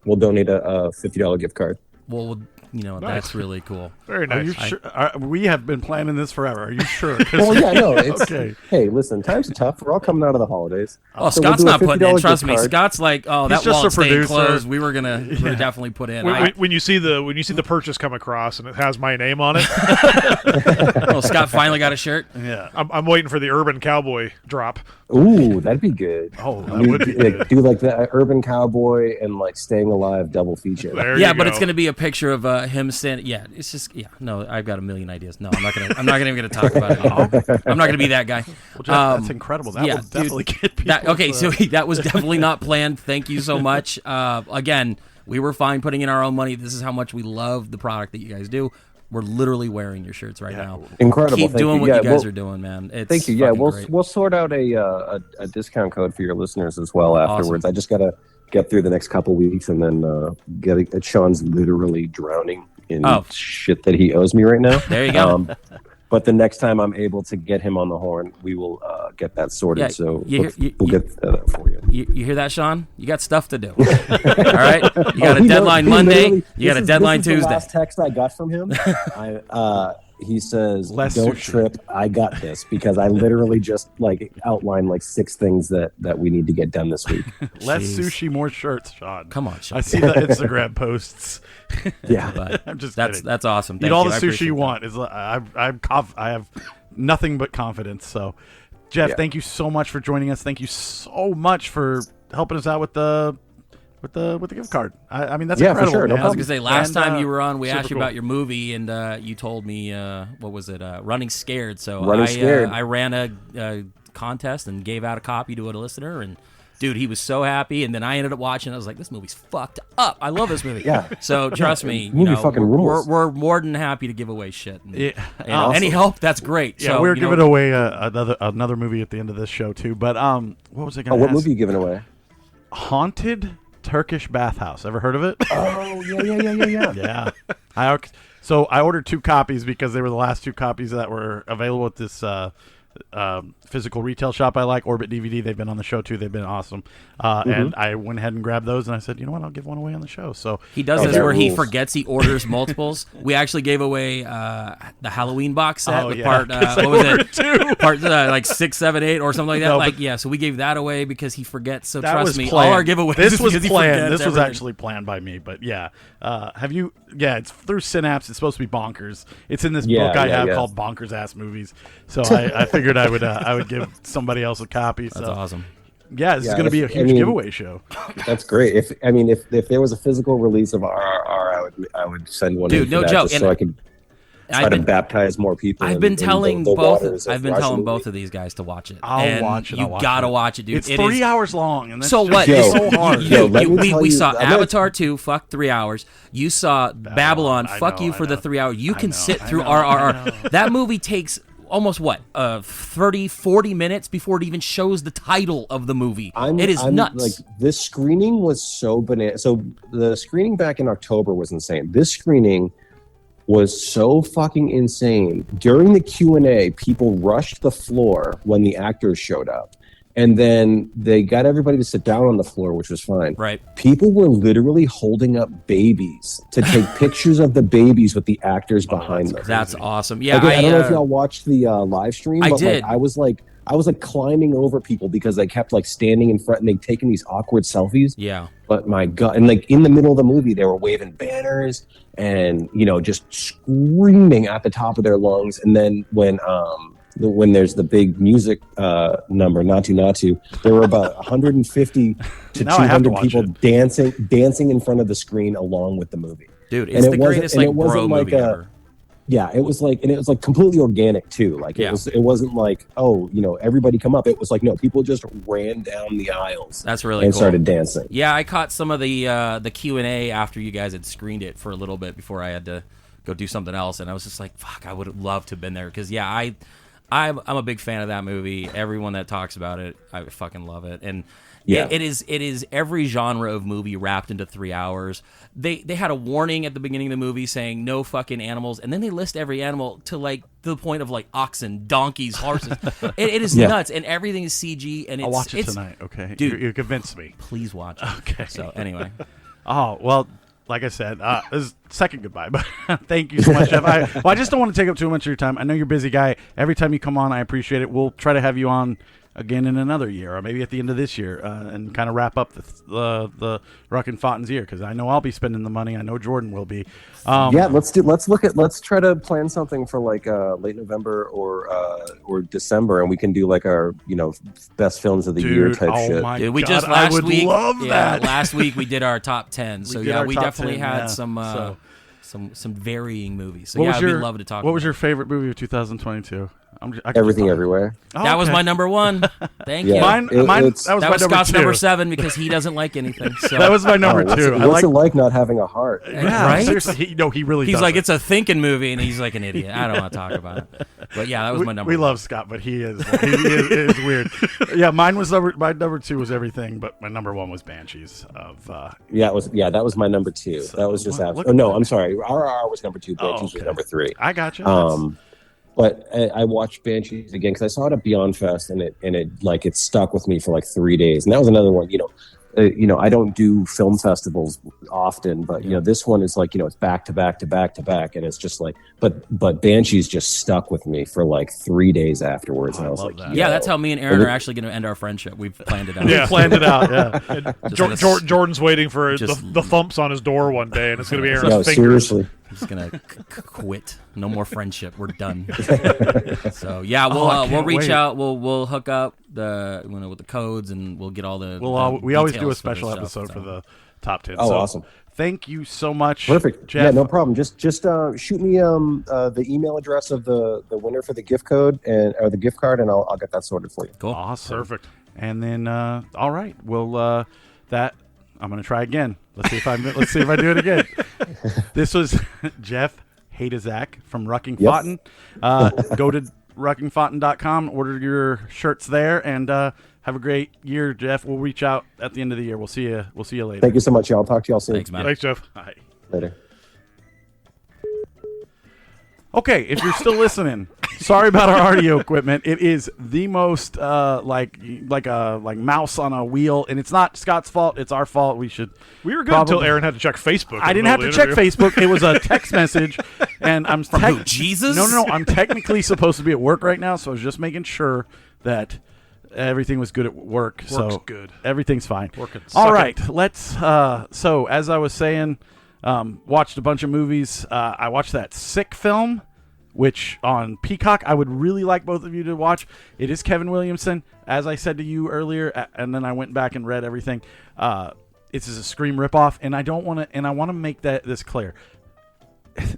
we'll donate a $50 gift card. Well, Nice. That's really cool. Very Are nice. you sure? We have been planning this forever. Are you sure? Well, yeah, no. It's, okay. Hey, listen, times are tough. We're all coming out of the holidays. Oh, So Scott's we'll do a not putting in. $50 Trust gift me, card. Scott's like, oh, He's that just wall a stayed producer. closed. We were gonna definitely put in. When you see the purchase come across and it has my name on it, Oh, Scott finally got a shirt. Yeah. I'm waiting for the Urban Cowboy drop. Ooh, that'd be good. Oh, that would be good. Do like the Urban Cowboy and like Staying Alive double feature. There Yeah, you but go. it's gonna be a picture of him standing. Yeah, it's just No, I've got a million ideas. No, I'm not even gonna talk about it anymore. I'm not gonna be that guy. Well, Jeff, that's incredible. That will dude, definitely get people. Okay, so that was definitely not planned. Thank you so much. Again, we were fine putting in our own money. This is how much we love the product that you guys do. We're literally wearing your shirts right now. Incredible. Keep Thank doing you. what Yeah, you guys well, are doing, man. It's Thank you. Yeah, fucking great. we'll sort out a discount code for your listeners as well afterwards. Awesome. I just gotta get through the next couple weeks and then get it. Sean's literally drowning in shit that he owes me right now. There you go. But the next time I'm able to get him on the horn, we will get that sorted. Yeah, so we'll get that for you. You hear that, Sean? You got stuff to do. All right? You got a deadline Monday. You got a deadline this is Tuesday. The last text I got from him. He says, Less "Don't sushi. trip. I got this," because I literally just outlined 6 things that we need to get done this week. Less Jeez. sushi, more shirts, Sean. Come on, Sean. I see the Instagram posts. Yeah. But I'm just that's kidding. that's awesome. Eat Thank all you. the I sushi appreciate you that. want. I have nothing but confidence. So, Jeff, Yeah. thank you so much for joining us. Thank you so much for helping us out with the gift card. I mean, that's Yeah, for incredible. sure. No man. I was gonna say last And, time you were on, we super asked you cool. about your movie, and you told me what was it? Running Scared. So Running Scared. I ran a contest and gave out a copy to a listener, and dude, he was so happy. And then I ended up watching. I was like, this movie's fucked up. I love this movie. Yeah. So trust me, Movie fucking rules. we're more than happy to give away shit. And, Yeah. Any Awesome. help? That's great. Yeah, so, we're you know, giving away another movie at the end of this show too. But what was I going to What ask? movie are you giving away? Haunted Turkish Bathhouse. Ever heard of it? Oh yeah. Yeah. So I ordered 2 copies because they were the last 2 copies that were available at this physical retail shop I like, Orbit DVD. They've been on the show too. They've been awesome. And I went ahead and grabbed those, and I said, you know what, I'll give one away on the show. So he does Oh, this that where he rules. forgets he orders multiples. We actually gave away the Halloween box set Oh, with yeah, part 'cause I what was it? ordered 2. Part like 6, 7, 8, or something like that. No, like but- yeah, so we gave that away because he forgets. So that trust was me, planned. all our giveaways. This is was because he planned. forgets This was everything. actually planned by me. But yeah, have you? Yeah, it's through Synapse. It's supposed to be bonkers. It's in this Yeah, book I yeah, have yeah. called Bonkers Ass Movies. So I figured I would give somebody else a copy. That's So awesome. yeah, this is Yeah, going to be a I huge mean- giveaway show. That's great. If there was a physical release of RRR, I would send one. Dude, in for no that, joke. just And so I could try to baptize more people. I've in- been in telling the both. waters of I've been Russian telling movie. both of these guys to watch it. I'll And watch it. You I'll watch gotta it. watch it, dude. It's It 3 is- hours long, and that's So just what? Yo, so hard. yo, let me tell we you- saw I'm gonna- Avatar 2, fuck 3 hours. You saw Babylon, I fuck know, you I for the know. 3 hours. You I can know, sit I through know, I RRR. know. That movie takes almost 30, 40 minutes before it even shows the title of the movie. It is nuts. Like, this screening was so banana. So the screening back in October was insane. This screening was so fucking insane. During the Q&A, people rushed the floor when the actors showed up. And then they got everybody to sit down on the floor, which was fine. Right. People were literally holding up babies to take pictures of the babies with the actors behind them. That's awesome. Yeah, I don't know if y'all watched the live stream, I but did. I was like climbing over people because they kept like standing in front and they'd taken these awkward selfies. Yeah. But my God, and like in the middle of the movie, they were waving banners and, you know, just screaming at the top of their lungs. And then when there's the big music number, Natu, there were about 150 to Now I have to 200 watch people it. dancing in front of the screen along with the movie. Dude, And it's it the wasn't- greatest and like it wasn't bro like movie ever. Yeah, it was like completely organic too. Like Yeah. it wasn't like, oh, you know, everybody come up. It was like, no, people just ran down the aisles That's really and cool. started dancing. Yeah, I caught some of the Q&A after you guys had screened it for a little bit before I had to go do something else, and I was just like, fuck, I would have loved to have been there because I'm a big fan of that movie. Everyone that talks about it, I fucking love it. And Yeah. it is every genre of movie wrapped into 3 hours. They had a warning at the beginning of the movie saying no fucking animals, and then they list every animal to the point of like oxen, donkeys, horses. it is Yeah. nuts, and everything is CG. And I'll watch it it's tonight. Okay, Dude. you convinced me. Please watch it. Okay. So anyway, Oh, well, like I said, this is second goodbye, but thank you so much, Jeff. I just don't want to take up too much of your time. I know you're a busy guy. Every time you come on, I appreciate it. We'll try to have you on again in another year, or maybe at the end of this year, and kind of wrap up the Rucking Fotten's year, because I know I'll be spending the money. I know Jordan will be. Yeah, let's try to plan something for like late November or December, and we can do like our, you know, best films of the year Dude, type oh shit. my dude, we God, just I last would week, love that. last week we did our top 10. So did yeah, our we top definitely 10, had yeah. some varying movies. So What yeah, was I'd your, love to talk. What was about your it. favorite movie of 2022? I could Everything just- everywhere. Oh, That was okay. my number one. Thank Yeah. you. Mine, It- mine it's- that was That my was number Scott's two. number 7 because he doesn't like anything. So That was my number Oh, two. what's it like not having a heart? Yeah, Right? seriously, he really. he's does like, it. it's a thinking movie, and he's like an idiot. I don't want to talk about it. But yeah, that was my number We one. love Scott, but he is weird. Yeah, my number two was Everything, but my number one was Banshees of. Yeah, that was my number 2. That was just after. look Oh at no, that. I'm sorry. RRR was number 2. Banshees was okay. number 3. I got you. But I watched Banshees again because I saw it at Beyond Fest, and it stuck with me for like 3 days. And that was another one. You know, I don't do film festivals often, but you know, this one is like, you know, it's back to back to back to back, and it's just like, but Banshees just stuck with me for like 3 days afterwards, and I was love like, that. Yeah, yo. that's how me and Aaron are actually going to end our friendship. We've planned it out. Yeah. Planned it out. Yeah. Jordan's waiting for Just- the thumps on his door one day, and it's going to be Aaron's No, fingers. seriously. He's gonna quit. No more friendship. We're done. So yeah, I we'll can't reach wait. out. We'll hook up with the codes, and we'll get all the. We always do a details special for this episode stuff, for so. the top 10. Oh, So, awesome. Thank you so much. Perfect. Jeff. Yeah, no problem. Just shoot me the email address of the winner for the gift code or the gift card, and I'll get that sorted for you. Cool. Awesome. Perfect. And then, all right, well, that I'm going to try again. Let's see if I do it again. This was Jeff Haidaczuk from Rucking Yep. Fotten. Go to ruckingfotten.com, order your shirts there, and have a great year, Jeff. We'll reach out at the end of the year. We'll see you later. Thank you so much, y'all. I'll talk to y'all soon. Thanks, man. Thanks, Jeff. Bye. Later. Okay, if you're still listening, sorry about our audio equipment. It is the most like mouse on a wheel, and it's not Scott's fault. It's our fault. We We were good until Aaron had to check Facebook. I didn't have to check Facebook. It was a text message, and I'm From who? Jesus? No. I'm technically supposed to be at work right now, so I was just making sure that everything was good at work. Work's So good. Everything's fine. Working. All Suck right, it. let's. So as I was saying, watched a bunch of movies. I watched that Sick film, which on Peacock I would really like both of you to watch. It is Kevin Williamson, as I said to you earlier, and then I went back and read everything. This is a Scream ripoff, and I don't want to. And I want to make this clear.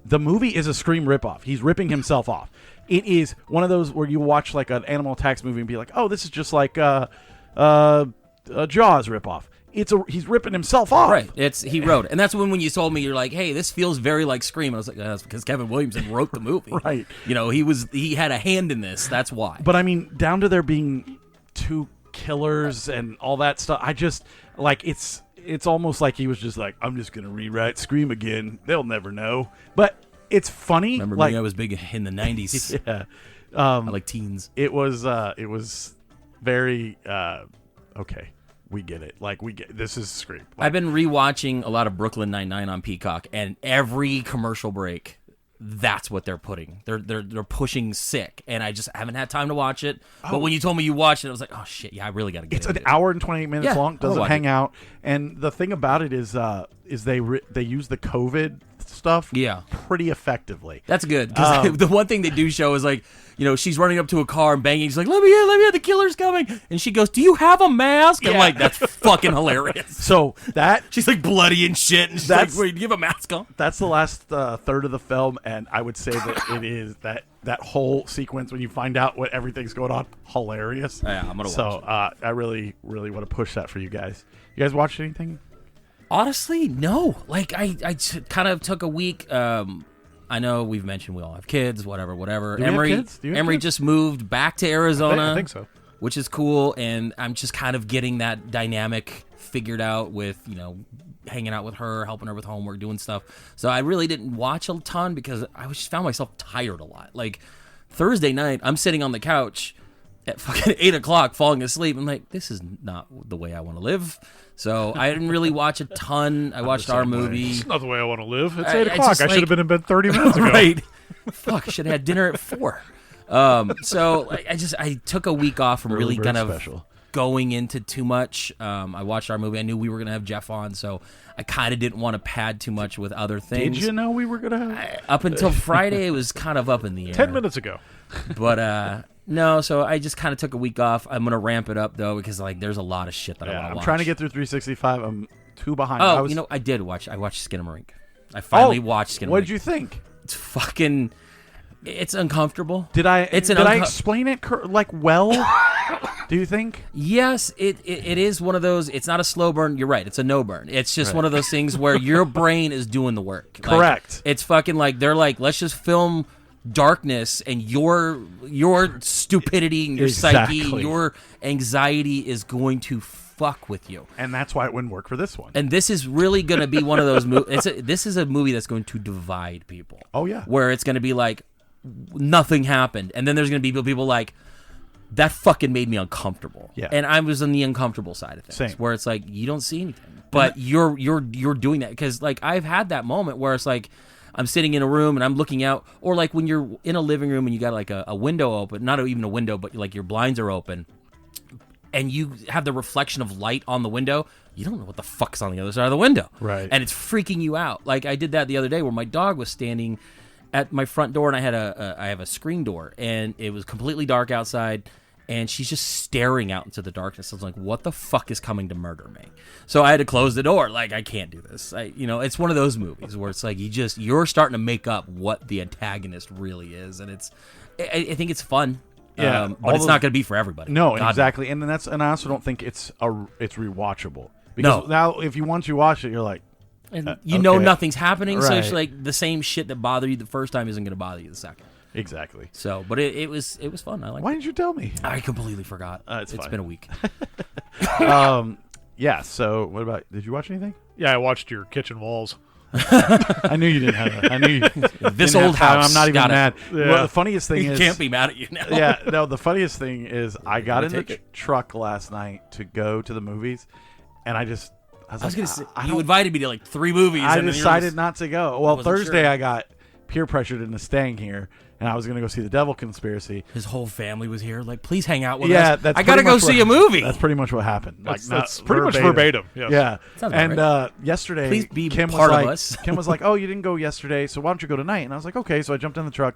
The movie is a Scream ripoff. He's ripping himself off. It is one of those where you watch like an Animal Attacks movie and be like, "Oh, this is just like a Jaws ripoff." He's ripping himself off. Right. He wrote it. And that's when you told me, you're like, hey, this feels very like Scream. I was like, that's because Kevin Williamson wrote the movie. Right. You know, he had a hand in this. That's why. But I mean, down to there being two killers and all that stuff. I just like it's almost like he was just like, I'm just gonna rewrite Scream again. They'll never know. But it's funny. Remember like, me? I was big in the 90s. yeah. I like teens. It was very okay. We get it. Like this is Scream. Like, I've been rewatching a lot of Brooklyn Nine-Nine on Peacock, and every commercial break, that's what they're putting. They're pushing Sick, and I just haven't had time to watch it. But when you told me you watched it, I was like, oh shit, yeah, I really got to get it's into an it. hour and 28 minutes long. Doesn't watch hang it. out. And the thing about it is they use the COVID stuff pretty effectively. That's good, because the one thing they do show is like, she's running up to a car and banging. She's like, let me in, the killer's coming. And she goes, do you have a mask? And I'm like, that's fucking hilarious. So that she's like bloody and shit. And she's like, wait, do you have a mask on? that's the last third of the film, and I would say that it is that whole sequence when you find out what everything's going on, hilarious. Yeah, I'm gonna watch it. I really, really want to push that for you guys. You guys watched anything? Honestly, no. Like, I kind of took a week. I know we've mentioned we all have kids, whatever. Do we have kids? Do you have Emery kids? just moved back to Arizona. I think so. Which is cool, and I'm just kind of getting that dynamic figured out with, hanging out with her, helping her with homework, doing stuff. So I really didn't watch a ton because I just found myself tired a lot. Like, Thursday night, I'm sitting on the couch at fucking 8 o'clock falling asleep. I'm like, this is not the way I want to live. So I didn't really watch a ton. I watched our movie. It's not the way I want to live. It's I 8 o'clock. just, I should have been in bed 30 minutes ago. Right. Fuck, I should have had dinner at 4. So I took a week off from really kind of going into too much. I watched our movie. I knew we were going to have Jeff on, so I kind of didn't want to pad too much with other things. Did you know we were going to have? Up until Friday, it was kind of up in the air. 10 minutes ago. But, no, so I just kind of took a week off. I'm going to ramp it up, though, because, there's a lot of shit that I want to watch. I'm trying to get through 365. I'm 2 behind. Oh, I did watch. I watched Skinamarink. I finally watched Skinamarink. What did you think? It's fucking... It's uncomfortable. Did I explain it well? Do you think? Yes, it is one of those. It's not a slow burn. You're right. It's a no burn. It's just one of those things where your brain is doing the work. Correct. It's fucking they're like, let's just film darkness, and your stupidity and your psyche, your anxiety is going to fuck with you. And that's why it wouldn't work for this one. And this is really going to be one of those movies. This is a movie that's going to divide people. Oh yeah. Where it's going to be like, nothing happened, and then there's going to be people like, that fucking made me uncomfortable. Yeah. And I was on the uncomfortable side of things. Same. Where it's like, you don't see anything, but you're doing that, because I've had that moment where it's like, I'm sitting in a room and I'm looking out, or when you're in a living room and you got a window open, not even a window, but your blinds are open, and you have the reflection of light on the window. You don't know what the fuck's on the other side of the window. Right. And it's freaking you out. I did that the other day where my dog was standing at my front door, and I have a screen door, and it was completely dark outside, and she's just staring out into the darkness. I was like, what the fuck is coming to murder me? So I had to close the door. I can't do this. It's one of those movies where it's like, you're starting to make up what the antagonist really is, and I think it's fun. Yeah, but it's not going to be for everybody. No, God exactly. And I also don't think it's rewatchable. Because now if you once you watch it, you're like, and nothing's happening, so it's Right. the same shit that bothered you the first time isn't going to bother you the second. exactly. So, but it was fun. I like. Why didn't you tell me? I completely forgot. It's It's fine. been a week. Yeah. So what about? Did you watch anything? Yeah, I watched your kitchen walls. I knew you didn't have it. I knew you. This didn't old have time. house I'm not even got it. mad. Yeah. Well, the funniest thing You is, can't be mad at you now. yeah, no. The funniest thing is, I got in the take it. truck last night to go to the movies, and I was gonna say, I you don't- invited me to 3 movies. I and then you're decided just- not to go. Well, wasn't Thursday sure. I got peer pressured into staying here, and I was going to go see The Devil Conspiracy. His whole family was here. Please hang out with Yeah, us. that's I gotta pretty go much see what- a movie. That's pretty much what happened. That's pretty much verbatim. Yes. Yeah, Sounds about and right. yesterday, Please be Kim part was of like, us. Kim was like, "Oh, you didn't go yesterday, so why don't you go tonight?" And I was like, "Okay." So I jumped in the truck.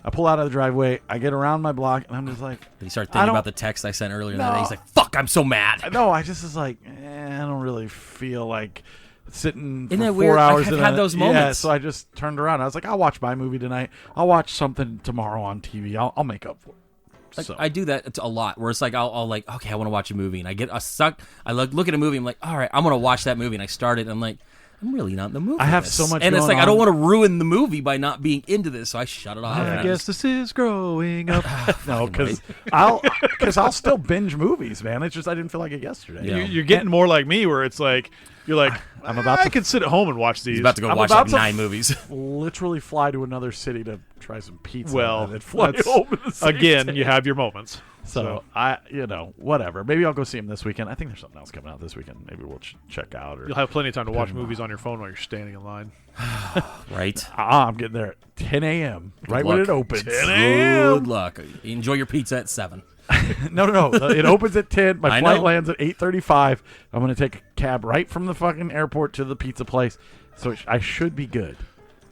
I pull out of the driveway. I get around my block, and I'm just like, Did he start I thinking don't- about the text I sent earlier in the No. day? He's like, "Fuck, I'm so mad." "No." I just was like, I don't really feel like sitting for Isn't that 4 weird? hours. I've in had a- those Yeah, moments. so I just turned around. I was like, "I'll watch my movie tonight. I'll watch something tomorrow on TV. I'll make up for it." So I do that a lot, where it's like I'll okay, I want to watch a movie, and I get sucked. I look at a movie, I'm like, all right, I'm gonna watch that movie, and I start it, and I'm like, I'm really not in the movie. I have for so this. much and it's going like I don't on. want to ruin the movie by not being into this, so I shut it off. and I guess this is growing up. no, because I'll still binge movies, man. It's just I didn't feel like it yesterday. Yeah. You're getting more like me, where it's like You're like, I'm about I to can sit at home and watch these. He's about to go I'm watch about like to 9 movies. literally fly to another city to try some pizza. Well, and then fly that's- home in the same Again, day. you have your moments. So whatever. Maybe I'll go see him this weekend. I think there's something else coming out this weekend. Maybe we'll check out. Or You'll have plenty of time to watch movies on your phone while you're standing in line. Right. I'm getting there at 10 a.m. right when luck. it opens. Good luck. Enjoy your pizza at 7. No. It opens at 10. My I flight know. lands at 8:35. I'm going to take a cab right from the fucking airport to the pizza place. So I should be good.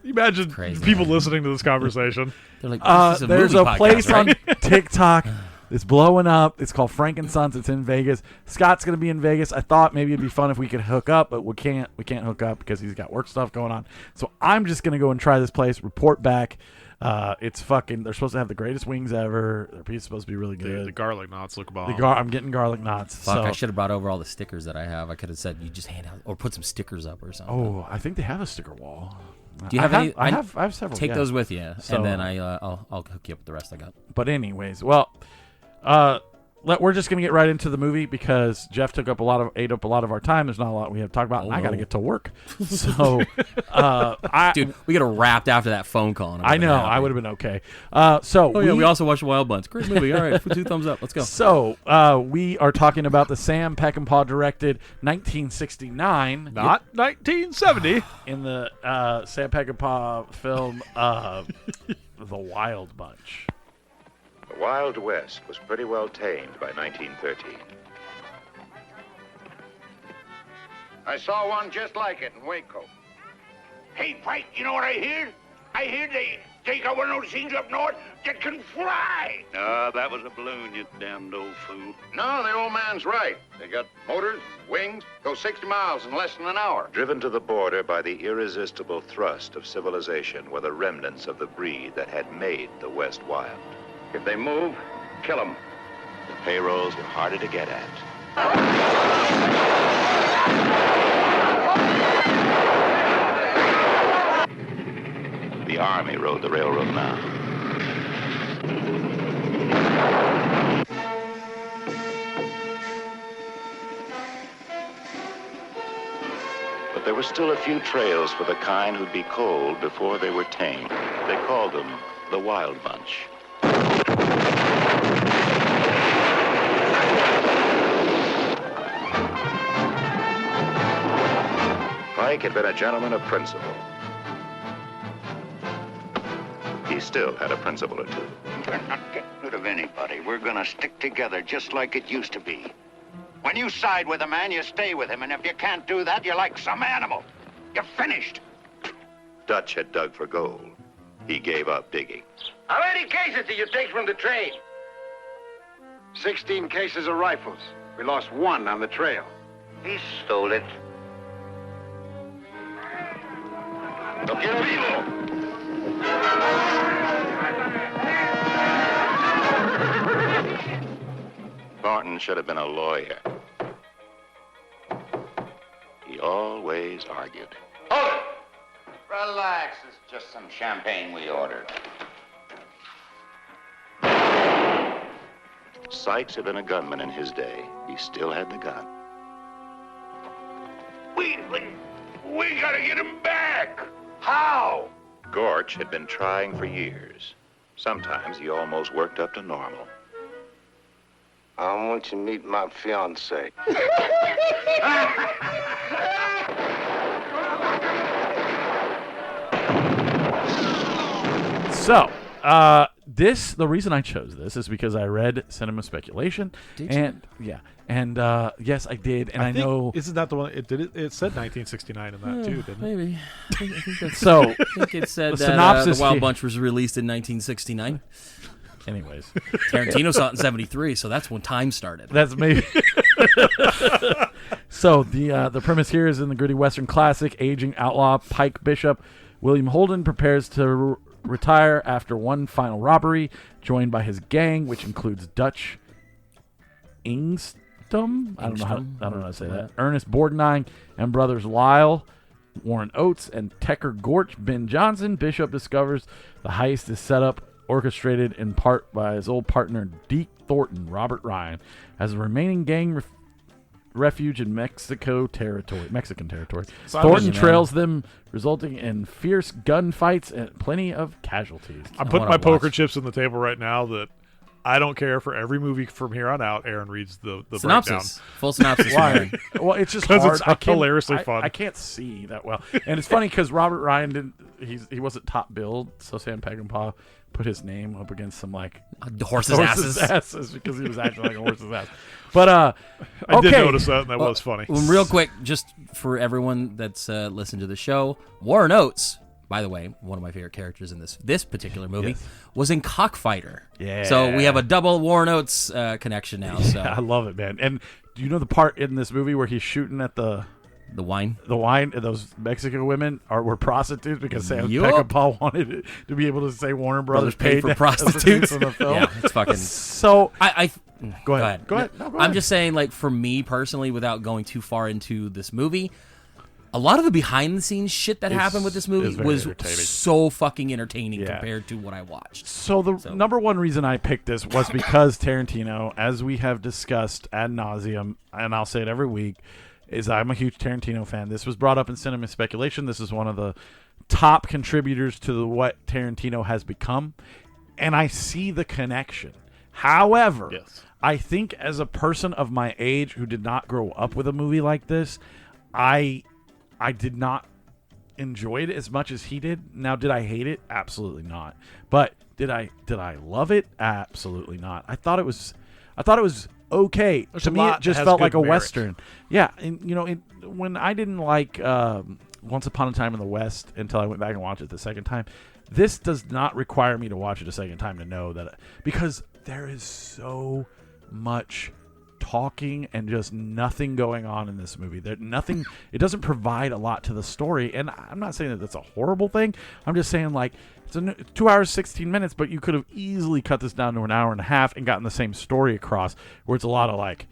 You imagine Crazy. people listening to this conversation. They're like, this is There's movie a podcast, place right? on TikTok. It's blowing up. It's called Frankensons. It's in Vegas. Scott's going to be in Vegas. I thought maybe it'd be fun if we could hook up, but we can't. We can't hook up because he's got work stuff going on. So I'm just going to go and try this place, report back. It's fucking. They're supposed to have the greatest wings ever. Their pizza's supposed to be really good. The garlic knots look bomb. I'm getting garlic knots. Fuck, so. I should have brought over all the stickers that I have. I could have said you just hand out or put some stickers up or something. Oh, I think they have a sticker wall. Do you have any? I have several. Take yeah. those with you, So- and then I'll hook you up with the rest I got. But anyways, well, we're just gonna get right into the movie because Jeff ate up a lot of our time. There's not a lot we have to talk about, and I got to get to work. So, Dude, we got wrapped after that phone call. And I know I would have been okay. So, we also watched Wild Bunch. Great movie. All right, 2 thumbs up. Let's go. So, we are talking about the Sam Peckinpah directed 1969, Not 1970. in the Sam Peckinpah film, The Wild Bunch. The Wild West was pretty well tamed by 1913. I saw one just like it in Waco. Hey, Pike, you know what I hear? I hear they got one of those things up north that can fly. That was a balloon, you damned old fool. No, the old man's right. They got motors, wings, go 60 miles in less than an hour. Driven to the border by the irresistible thrust of civilization were the remnants of the breed that had made the West wild. If they move, kill them. The payrolls were harder to get at. The Army rode the railroad now. But there were still a few trails for the kind who'd be cold before they were tamed. They called them the Wild Bunch. Pike had been a gentleman of principle. He still had a principle or two. We're not getting rid of anybody. We're gonna stick together just like it used to be. When you side with a man, you stay with him, and if you can't do that, you're like some animal. You're finished. Dutch had dug for gold. He gave up digging. How many cases did you take from the train? 16 cases of rifles. We lost one on the trail. He stole it. Lo quiero vivo. Thornton should have been a lawyer. He always argued. Hold it. Relax. It's just some champagne we ordered. Sykes had been a gunman in his day. He still had the gun. We gotta get him back. How? Gorch had been trying for years. Sometimes he almost worked up to normal. I want you to meet my fiancée. So, the reason I chose this is because I read Cinema Speculation. Did you? And yes, I did, and I think, know. Isn't that the one? It said 1969 in that too, didn't it? Maybe. I think that's. So, I think it said The that synopsis the Wild here- Bunch was released in 1969. anyways, Tarantino saw it in 73, so that's when time started. that's maybe. So the premise here is in the gritty Western classic, aging outlaw Pike Bishop William Holden prepares to retire after one final robbery, joined by his gang, which includes Dutch Ingstum. I don't know how to say that. Ernest Borgnine and brothers Lyle, Warren Oates, and Tecker Gorch. Ben Johnson. Bishop discovers the heist is set up, orchestrated in part by his old partner Deke Thornton, Robert Ryan. As the remaining gang refuge in Mexican territory. So Thornton man. trails them, resulting in fierce gunfights and plenty of casualties. I'm putting wanna my poker watch. chips on the table right now that I don't care for every movie from here on out. Aaron reads the Synopsis. Full synopsis. Why? Well, it's just 'Cause hard. it's I can't- hilariously I- fun. I can't see that well, and it's funny because Robert Ryan didn't. He wasn't top billed, so Sam Peckinpah put his name up against some like Horses' asses. because he was acting like a horse's ass. But I did okay. notice that, and that was funny. Well, real quick, just for everyone that's listened to the show, Warren Oates, by the way, one of my favorite characters in this particular movie, was in Cockfighter. Yeah. So we have a double Warren Oates connection now. So Yeah, I love it, man. And do you know the part in this movie where he's shooting at the wine. wine? And those Mexican women were prostitutes because Sam Yup. Peckinpah wanted it to be able to say Warner Brothers Paid for them prostitutes. in the film. Yeah, it's fucking. So Go ahead. Go ahead. No, go I'm ahead. just saying, like, for me personally, without going too far into this movie, a lot of the behind the scenes shit that happened with this movie is very was entertaining. so fucking entertaining Yeah. compared to what I watched. So the number one reason I picked this was because Tarantino, as we have discussed ad nauseum, and I'll say it every week, is I'm a huge Tarantino fan. This was brought up in Cinema Speculation. This is one of the top contributors to what Tarantino has become, and I see the connection. However, Yes. I think as a person of my age who did not grow up with a movie like this, I did not enjoy it as much as he did. Now, did I hate it? Absolutely not. But did I love it? Absolutely not. I thought it was okay. There's To a me, lot it just that has felt good like a merit. Western. Yeah, and when I didn't like Once Upon a Time in the West until I went back and watched it the second time, this does not require me to watch it a second time to know that, because there is so much talking and just nothing going on in this movie. It doesn't provide a lot to the story, and I'm not saying that that's a horrible thing. I'm just saying, like, it's 2 hours 16 minutes, but you could have easily cut this down to an hour and a half and gotten the same story across, where it's a lot of like,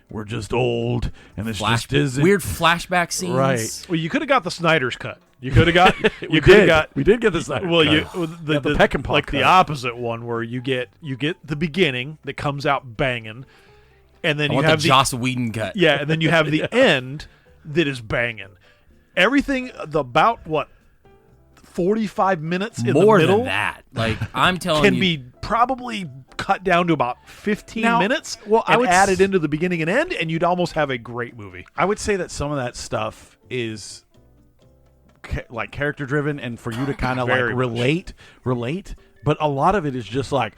we're just old and this just isn't Weird flashback scenes. Right. Well, you could have got the Snyder's cut. You could have got. we did get the Snyder Well, cut. the Peckinpah like cut. the opposite one where you get the beginning that comes out banging, and then I you want have the Joss Whedon cut. yeah, and then you have the end that is banging. Everything about 45 minutes in More the middle than that. Like, I'm telling can you. be probably cut down to about 15 Now, minutes. well, I and would added into the beginning and end, and you'd almost have a great movie. I would say that some of that stuff is like character driven, and for you to kind of like Very much. relate. But a lot of it is just like,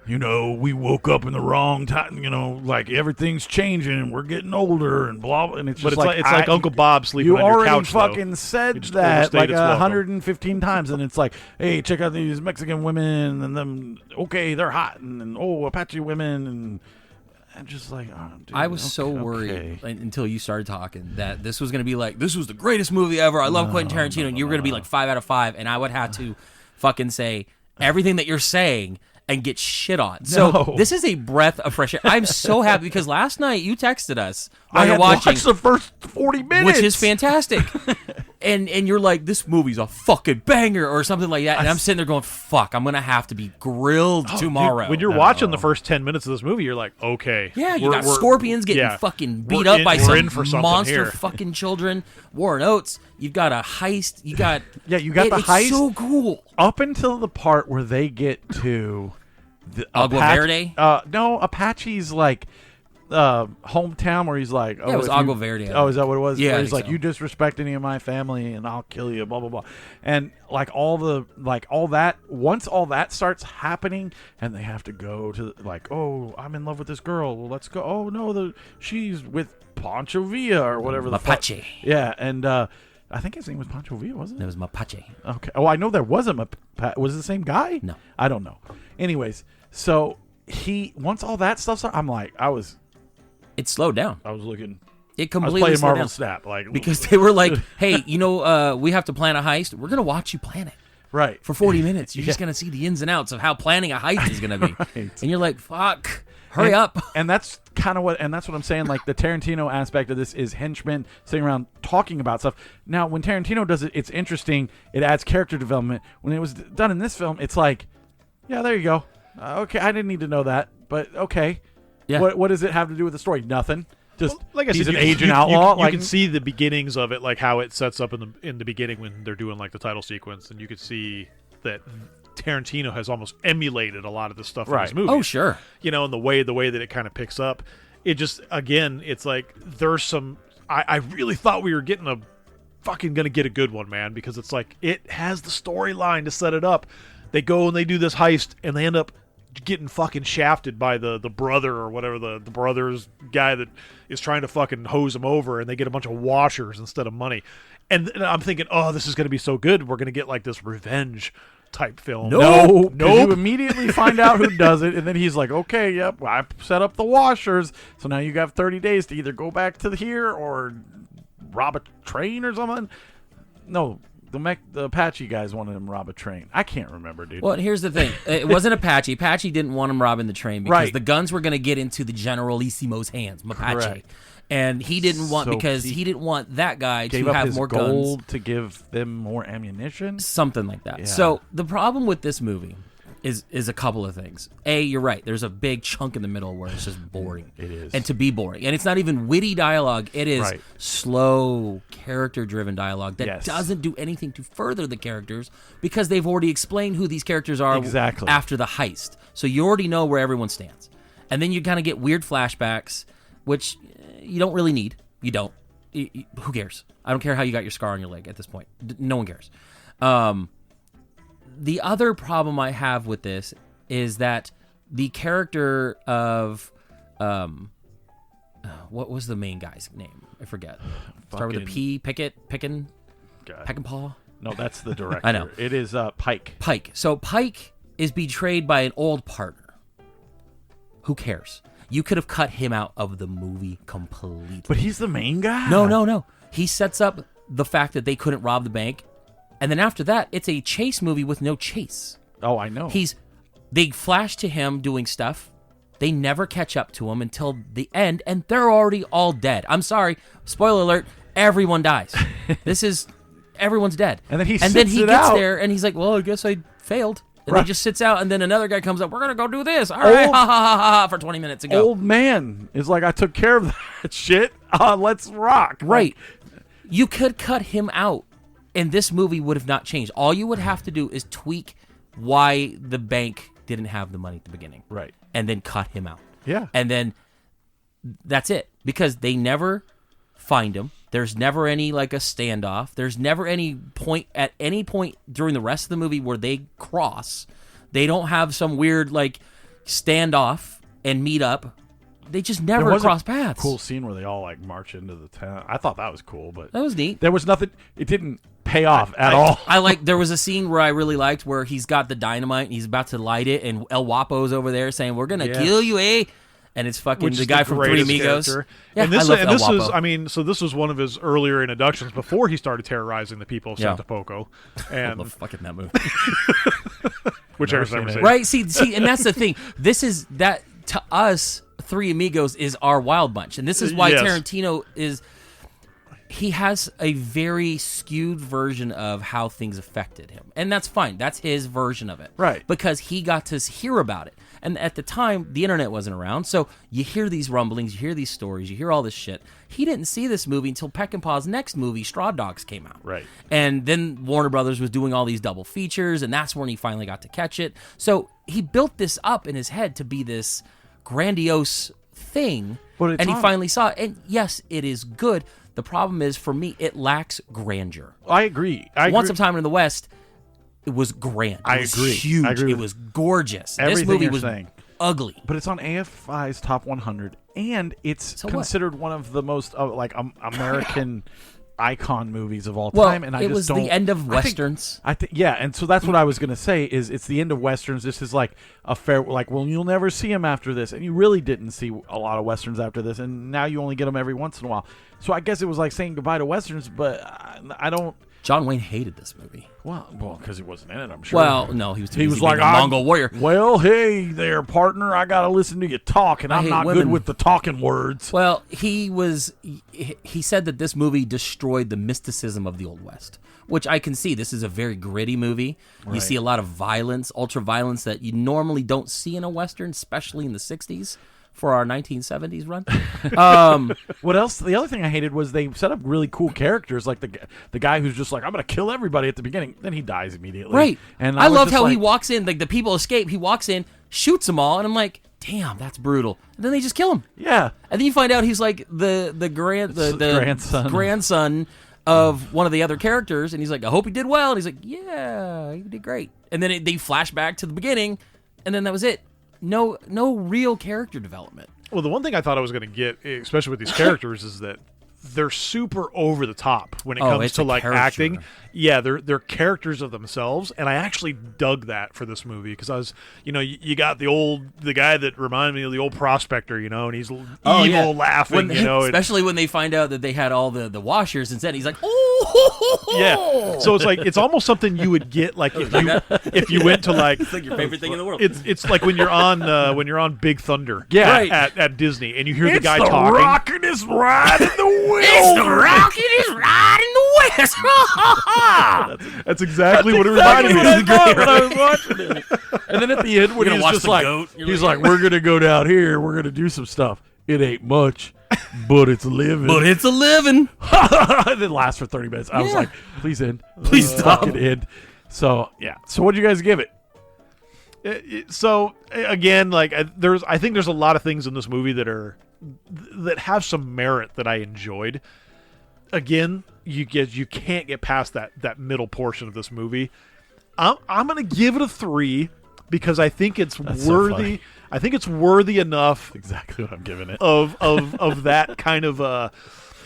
we woke up in the wrong time. Like everything's changing, and we're getting older, and blah. And it's But just it's like Uncle Bob sleeping You on your already couch. though. fucking said You just that overstayed like its welcome. 115 times, and it's like, hey, check out these Mexican women, and them. Okay, they're hot, and Apache women, and I'm just like, oh, dude, I was so okay. worried until you started talking that this was going to be like, this was the greatest movie ever. I love Quentin Tarantino. And you were going to be like 5 out of 5. And I would have to fucking say everything that you're saying and get shit on. So No. this is a breath of fresh air. I'm so happy because last night you texted us while I you're had watching, watched the first 40 minutes, which is fantastic. And you're like, this movie's a fucking banger or something like that. And I'm sitting there going, fuck, I'm going to have to be grilled tomorrow. Dude, when you're watching the first 10 minutes of this movie, you're like, okay. Yeah, you we're- got we're- scorpions getting yeah. fucking We're beat up in- by we're in for some something monster here. fucking children. Warren Oates, you've got a heist. You got Yeah, you got the it's heist. so cool. up until the part where they get to the Agua Verde? No, Apache's like hometown where he's like, it was if Agua Verde, I Oh, think. is that what it was? Yeah, Where I he's think like, so. you disrespect any of my family and I'll kill you, blah blah blah. And like all that, once all that starts happening and they have to go to like, oh, I'm in love with this girl, well, let's go. Oh no, she's with Pancho Villa or whatever the fuck. Mapache. Yeah, and I think his name was Pancho Villa, wasn't it? It was Mapache. Okay. Oh, I know there was was it the same guy? No. I don't know. Anyways, so once all that stuff started, I'm like, It slowed down. I was looking. It I was completely playing slowed Marvel down. Snap, like Because they were like, hey, we have to plan a heist. We're going to watch you plan it. right For 40 minutes. You're just going to see the ins and outs of how planning a heist is going to be. Right. And you're like, fuck, hurry up. And that's kind of what I'm saying. Like the Tarantino aspect of this is henchmen sitting around talking about stuff. Now, when Tarantino does it, it's interesting. It adds character development. When it was done in this film, it's like, yeah, there you go. Okay, I didn't need to know that, but okay. Yeah. What does it have to do with the story? Nothing. Just like I he's said, an agent outlaw. You can see the beginnings of it, like how it sets up in the beginning when they're doing like the title sequence, and you could see that Tarantino has almost emulated a lot of the stuff in his movies. Oh, sure. You know, and the way that it kind of picks up, it just again, it's like there's some. I really thought we were getting a fucking gonna get a good one, man, because it's like it has the storyline to set it up. They go and they do this heist, and they end up getting fucking shafted by the brother or whatever, the brother's guy that is trying to fucking hose them over, and they get a bunch of washers instead of money. And I'm thinking, oh, this is going to be so good. We're going to get like this revenge type film. No. You immediately find out who does it, and then he's like, okay, yep, I set up the washers, so now you got 30 days to either go back to here or rob a train or something. No. The Apache guys wanted him to rob a train. I can't remember, dude. Well, here's the thing. It wasn't Apache. Apache didn't want him robbing the train because the guns were going to get into the Generalissimo's hands, Mapache. Correct. And he didn't want, because he didn't want that guy to have his more gold guns. to give them more ammunition? Something like that. Yeah. So the problem with this movie is a couple of things. A, you're right. There's a big chunk in the middle where it's just boring. It is. And to be boring. And it's not even witty dialogue. It is slow, character-driven dialogue that doesn't do anything to further the characters because they've already explained who these characters are after the heist. So you already know where everyone stands. And then you kind of get weird flashbacks, which you don't really need. You don't. Who cares? I don't care how you got your scar on your leg at this point. No one cares. The other problem I have with this is that the character of what was the main guy's name? I forget. Start with a P. Peckinpah. No, that's the director. I know. It is Pike. Pike. So Pike is betrayed by an old partner. Who cares? You could have cut him out of the movie completely. But he's the main guy? No. He sets up the fact that they couldn't rob the bank. And then after that, it's a chase movie with no chase. Oh, I know. They flash to him doing stuff. They never catch up to him until the end, and they're already all dead. I'm sorry. Spoiler alert. Everyone dies. Everyone's dead. And then he gets there, and he's like, well, I guess I failed. And he just sits out, and then another guy comes up, we're going to go do this. All right, ha, for 20 minutes ago. Old man is like, I took care of that shit. Let's rock. Right. You could cut him out, and this movie would have not changed. All you would have to do is tweak why the bank didn't have the money at the beginning. Right. And then cut him out. Yeah. And then that's it. Because they never find him. There's never any, like, a standoff. There's never any point, at any point during the rest of the movie where they cross. They don't have some weird, like, standoff and meet up. They just never cross paths. Cool scene where they all, like, march into the town. I thought that was cool, but that was neat. There was nothing. It didn't pay off at all. There was a scene where I really liked where he's got the dynamite and he's about to light it, and El Guapo's over there saying, "We're gonna kill you, eh?" And it's fucking the guy from Three Amigos. Yeah, this was one of his earlier introductions before he started terrorizing the people of Santa Poco. And I love fucking that movie. Whichever's never seen it. Right? See, and that's the thing. This is that to us. Three Amigos is our Wild Bunch, and this is why Tarantino is. He has a very skewed version of how things affected him, and that's fine. That's his version of it, right? Because he got to hear about it, and at the time, the internet wasn't around, so you hear these rumblings, you hear these stories, you hear all this shit. He didn't see this movie until Peckinpah's next movie, Straw Dogs, came out, right? And then Warner Brothers was doing all these double features, and that's when he finally got to catch it. So he built this up in his head to be this grandiose thing, and he finally saw it. And yes, it is good. The problem is, for me, it lacks grandeur. I agree. Once Upon a Time in the West, it was grand. It was huge. It was gorgeous. This movie was ugly. But it's on AFI's Top 100, and it's considered one of the most American icon movies of all time. And it was the end of Westerns. I think and so that's what I was going to say, is it's the end of Westerns. This is like a fair, like, well, you'll never see him after this. And you really didn't see a lot of Westerns after this, and now you only get them every once in a while. So I guess it was like saying goodbye to Westerns, but I don't... John Wayne hated this movie. Well, because he wasn't in it, I'm sure. Well, no, he was like a Mongol warrior. Well, hey there, partner, I got to listen to you talk, and I'm not good with the talking words. Well, he said that this movie destroyed the mysticism of the Old West, which I can see. This is a very gritty movie. Right. You see a lot of violence, ultra-violence that you normally don't see in a Western, especially in the 60s. for our 1970s run. What else? The other thing I hated was they set up really cool characters, like the guy who's just like, I'm gonna kill everybody at the beginning, then he dies immediately. Right. And I was love just how he like, walks in, like the people escape. He walks in, shoots them all, and I'm like, damn, that's brutal. And then they just kill him. Yeah. And then you find out he's like the grandson of one of the other characters, and he's like, I hope he did well. And he's like, yeah, he did great. And then they flash back to the beginning, and then that was it. No real character development. Well, the one thing I thought I was going to get, especially with these characters, is that they're super over the top when it comes to like acting. Yeah, they're characters of themselves, and I actually dug that for this movie because I was, you got the guy that reminded me of the old prospector, and he's evil, laughing, especially when they find out that they had all the washers instead. He's like, oh, yeah. So it's like it's almost something you would get like if you went to like it's like your favorite thing in the world. It's like when you're on Big Thunder, Right. at Disney, and you hear the guy the talking. rockin'est ride in the world. It's the rockin'est ride in the West. That's exactly what it reminded me I of. thought when I was watching it. And then at the end, when You're gonna he's watch just the like, goat? You're he's like, like, we're gonna go down here. We're gonna do some stuff. It ain't much, but it's living. But it's a living. And it lasts for 30 minutes. I was like, please end. Please stop. Fucking end. So, yeah. So what'd you guys give it? So again, like I think there's a lot of things in this movie that have some merit that I enjoyed. Again, you can't get past that middle portion of this movie. I'm gonna give it a 3 because I think it's worthy. I think it's worthy enough. That's exactly what I'm giving it. Of that kind of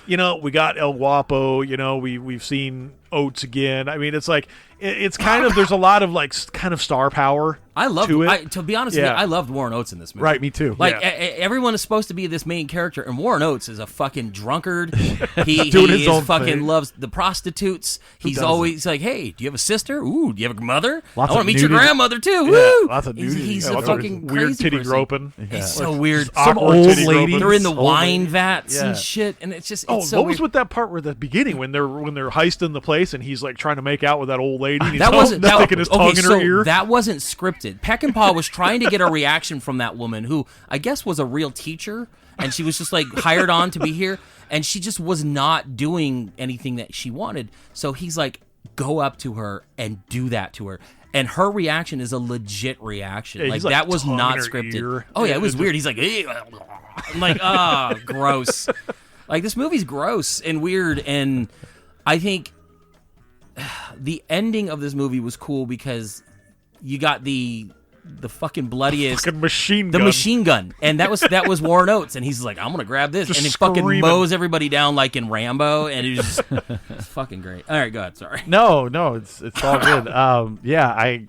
we got El Guapo. We've seen Oates again. I mean, it's like it's kind of there's a lot of like kind of star power. I love to it. To be honest with you, I loved Warren Oates in this movie. Right, me too. Like everyone is supposed to be this main character, and Warren Oates is a fucking drunkard. He Doing his own fucking thing. loves the prostitutes. He's always like, "Hey, do you have a sister? Ooh, do you have a mother? Lots I want of to meet your nudity. grandmother too." Yeah, Woo! lots of nudity. He's Yeah, a lots of fucking weird crazy titty person. groping. It's so weird. Some awkward old titty groping. ladies. They're in the Old wine ladies. vats Yeah. and shit, and it's just Oh, it's so what weird. was with that part where the beginning when they're heisting the place and he's like trying to make out with that old lady and he's That wasn't sticking his tongue in her ear? That wasn't scripted. Peckinpah was trying to get a reaction from that woman who I guess was a real teacher, and she was just like hired on to be here, and she just was not doing anything that she wanted. So he's like, go up to her and do that to her. And her reaction is a legit reaction. Yeah, like he's, like, that was tongue not in her scripted. ear. Oh yeah, it was It's weird. He's like, I'm like, gross. Like this movie's gross and weird, and I think the ending of this movie was cool because you got the fucking bloodiest Fucking machine the gun. machine gun, and that was Warren Oates, and he's like, I'm gonna grab this, Just and he fucking screaming. mows everybody down like in Rambo, and it's fucking great. All right, go ahead. Sorry. No, it's all good. Yeah,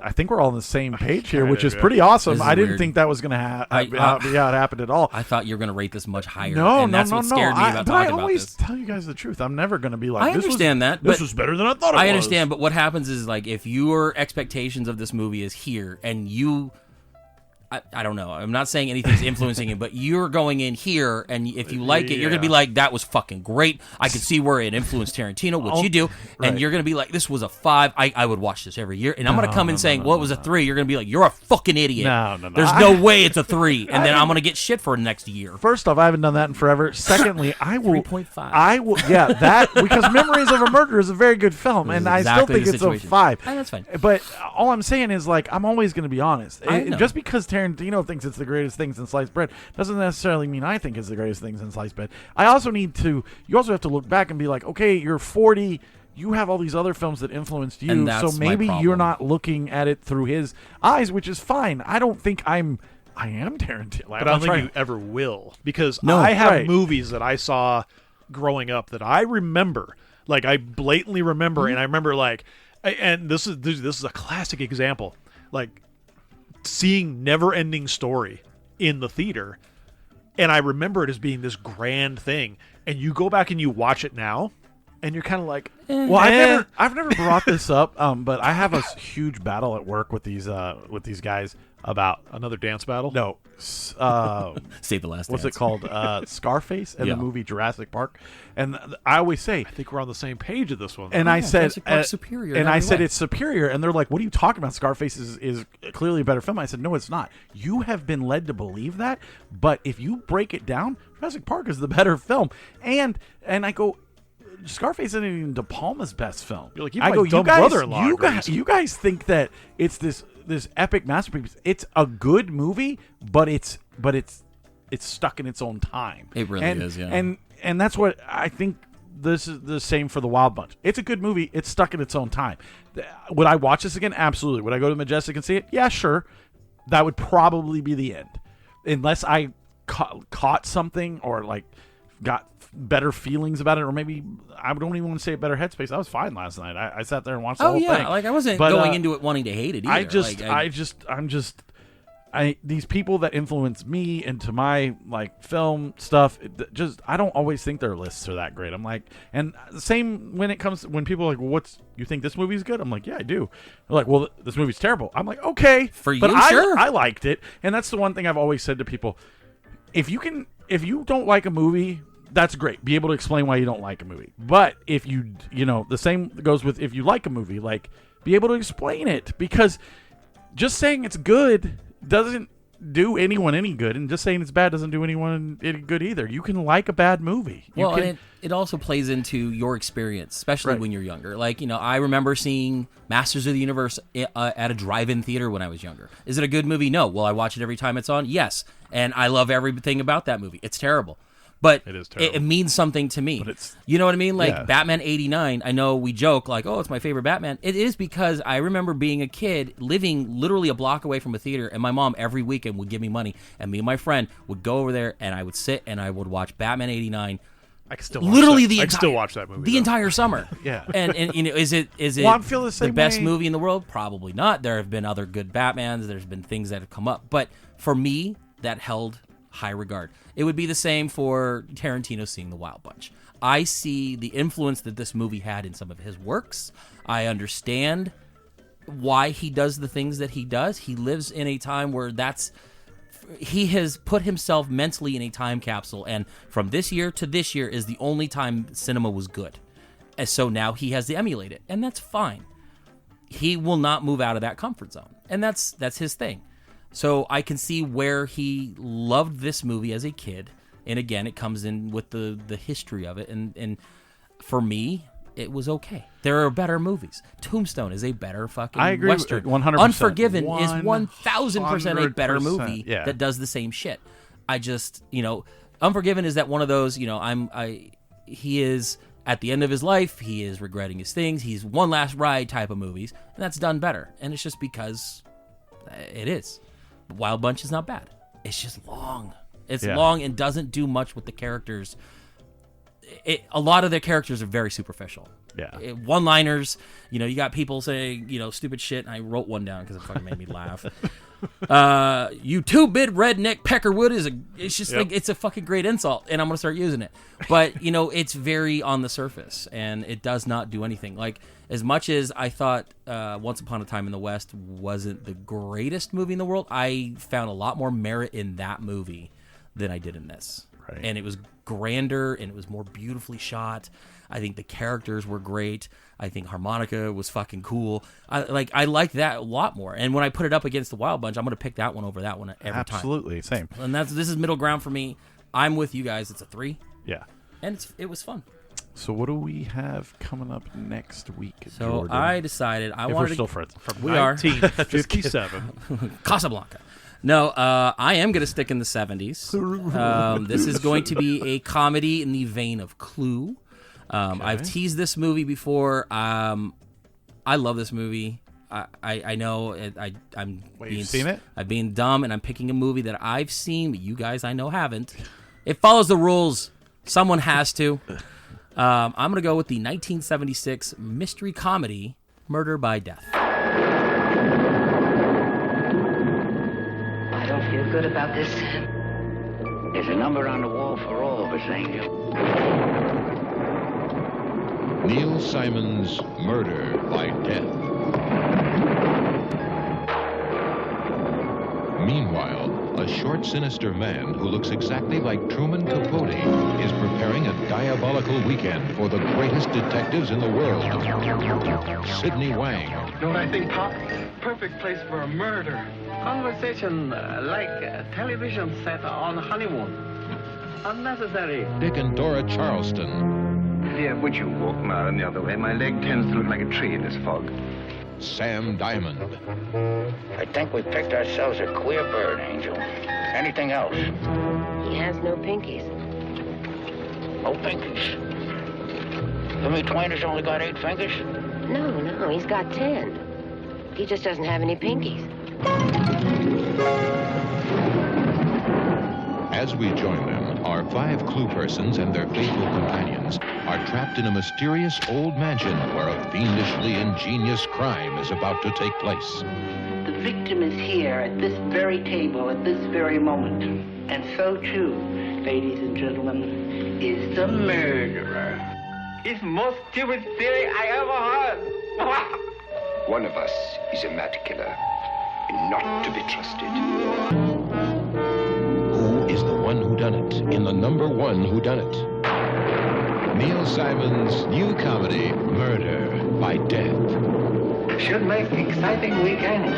I think we're all on the same page here, which is pretty awesome. This is I didn't weird. think that was going to be how it happened at all. I thought you were gonna rate this much higher. No, and that's what scared me about but talking I about always this. tell you guys the truth. I'm never going to be like, I understand that, This but was better than I thought it was. I understand, but what happens is like if your expectations of this movie is here, and you. I don't know. I'm not saying anything's influencing it, but you're going in here, and if you like it, you're going to be like, that was fucking great. I can see where it influenced Tarantino, which you do, and you're going to be like, this was a 5. I would watch this every year. And I'm going to come in saying, well, it was a 3. You're going to be like, you're a fucking idiot. No. There's no way it's a 3. And then I'm going to get shit for next year. First off, I haven't done that in forever. Secondly, I will 3.5. I will. Yeah, that because Memories of a Murder is a very good film, and I still exactly think the it's situation. a 5. And that's fine. But all I'm saying is, like, I'm always going to be honest. I know. Just because Tarantino thinks it's the greatest thing since sliced bread doesn't necessarily mean I think it's the greatest thing since sliced bread. You also have to look back and be like, okay, you're 40. You have all these other films that influenced you, And that's so my maybe problem. you're not looking at it through his eyes, which is fine. I don't think I am Tarantino. But I don't think you ever will because No, I have right. movies that I saw growing up that I remember, like I blatantly remember, and I remember like, and this is a classic example, like seeing Never-Ending Story in the theater, and I remember it as being this grand thing, and you go back and you watch it now, and you're kind of like, Well, I've never brought this up, but I have a huge battle at work with these guys About another dance battle? No. Save the last. What's dance. it called? Scarface and Yeah. the movie Jurassic Park. And I always say, I think we're on the same page of this one. and I said, Jurassic Park's superior in and I every said way. it's superior, and they're like, "What are you talking about? Scarface is clearly a better film." I said, "No, it's not. You have been led to believe that, but if you break it down, Jurassic Park is the better film." And I go, Scarface isn't even De Palma's best film. You're like, I my go, dumb brother-in-law agrees." you guys think that it's this epic masterpiece. It's a good movie, but it's stuck in its own time. It really is, yeah. And that's what I think. This is the same for The Wild Bunch. It's a good movie. It's stuck in its own time. Would I watch this again? Absolutely. Would I go to Majestic and see it? Yeah, sure. That would probably be the end, unless I caught something or like got better feelings about it, or maybe I don't even want to say a better headspace. I was fine last night. I sat there and watched the whole thing. Like I wasn't But, going into it wanting to hate it either. These people that influence me into my like film stuff, I don't always think their lists are that great. I'm like, and the same when people are like, well, you think this movie's good? I'm like, yeah, I do. They're like, well, this movie's terrible. I'm like, okay, For but you, I, sure. I liked it, and that's the one thing I've always said to people: if you don't like a movie, that's great. Be able to explain why you don't like a movie. But if the same goes with if you like a movie, like be able to explain it, because just saying it's good doesn't do anyone any good, and just saying it's bad doesn't do anyone any good either. You can like a bad movie. And it also plays into your experience, especially Right. when you're younger. Like, I remember seeing Masters of the Universe at a drive-in theater when I was younger. Is it a good movie? No. Will I watch it every time it's on? Yes. And I love everything about that movie. It's terrible. But It is terrible. it means something to me. But it's- You know what I mean? Like Yeah. Batman 89, I know we joke like, oh, it's my favorite Batman. It is because I remember being a kid living literally a block away from a theater, and my mom every weekend would give me money, and me and my friend would go over there, and I would sit and I would watch Batman 89 I can still watch literally that. the I entire, can still watch that movie. the though. entire summer. Yeah. And is it Well, I feel the same best way. movie in the world? Probably not. There have been other good Batmans. There's been things that have come up, but for me, that held high regard. It would be the same for Tarantino seeing The Wild Bunch. I see the influence that this movie had in some of his works. I understand why he does the things that he does. He lives in a time where he has put himself mentally in a time capsule, and from this year to this year is the only time cinema was good. And so now he has to emulate it, and that's fine. He will not move out of that comfort zone, and that's his thing. So I can see where he loved this movie as a kid, and again, it comes in with the history of it, and for me, it was okay. There are better movies. Tombstone is a better fucking I agree with Western. 100%. Unforgiven is 1,000% a better 100%, movie yeah. that does the same shit. I just, Unforgiven is that one of those, he is at the end of his life, he is regretting his things. He's one last ride type of movies, and that's done better. And it's just because it is. Wild Bunch is not bad. It's just long. It's Yeah. long and doesn't do much with the characters. A lot of their characters are very superficial. Yeah. One-liners. You got people saying, stupid shit. And I wrote one down because it fucking made me laugh. You two-bit redneck Peckerwood it's just like, it's a fucking great insult, and I'm going to start using it. But, it's very on the surface, and it does not do anything. Like, as much as I thought Once Upon a Time in the West wasn't the greatest movie in the world, I found a lot more merit in that movie than I did in this. Right. And it was grander, and it was more beautifully shot. I think the characters were great. I think harmonica was fucking cool. I like that a lot more. And when I put it up against The Wild Bunch, I'm going to pick that one over that one every time. Absolutely, same. And this is middle ground for me. I'm with you guys. It's a 3, Yeah. and it was fun. So what do we have coming up next week, So Jordan? I decided I if wanted we're to still friends. We are 1957. Casablanca. No, I am going to stick in the 70s. This is going to be a comedy in the vein of Clue. I've teased this movie before. I love this movie. I know I'm being, you've seen it? I'm being dumb, and I'm picking a movie that I've seen, but you guys I know haven't. It follows the rules. Someone has to. I'm going to go with the 1976 mystery comedy, Murder by Death. I don't feel good about this. There's a number on the wall for all of us, Angel. Neil Simon's Murder by Death. Meanwhile, a short, sinister man who looks exactly like Truman Capote is preparing a diabolical weekend for the greatest detectives in the world. Sidney Wang. You know what I think, Pop? Perfect place for a murder. Conversation like a television set on honeymoon. Unnecessary. Dick and Dora Charleston. Dear, would you walk around the other way? My leg tends to look like a tree in this fog. Sam Diamond. I think we picked ourselves a queer bird, Angel. Anything else? He has no pinkies. No pinkies. Jimmy Twain has only got 8 fingers? No, he's got 10. He just doesn't have any pinkies. As we join them, our 5 clue persons and their faithful companions are trapped in a mysterious old mansion where a fiendishly ingenious crime is about to take place. The victim is here at this very table at this very moment. And so too, ladies and gentlemen, is the murderer. It's the most stupid theory I ever heard. One of us is a mad killer, and not to be trusted. Who is the one who done it in the number 1 who done it? Neil Simon's new comedy, Murder by Death. Should make an exciting weekend.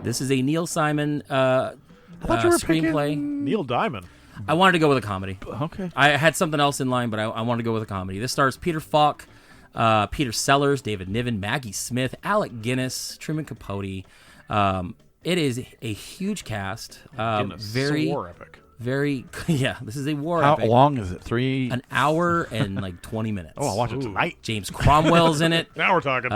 This is a Neil Simon I thought you were screenplay. picking Neil Diamond. I wanted to go with a comedy. Okay. I had something else in line, but I wanted to go with a comedy. This stars Peter Falk, Peter Sellers, David Niven, Maggie Smith, Alec Guinness, Truman Capote. It is a huge cast. Very it's a war epic. Very, yeah. This is a war How epic. long is it? 3? An hour and like 20 minutes. Oh, I'll watch it tonight. James Cromwell's in it. Now we're talking.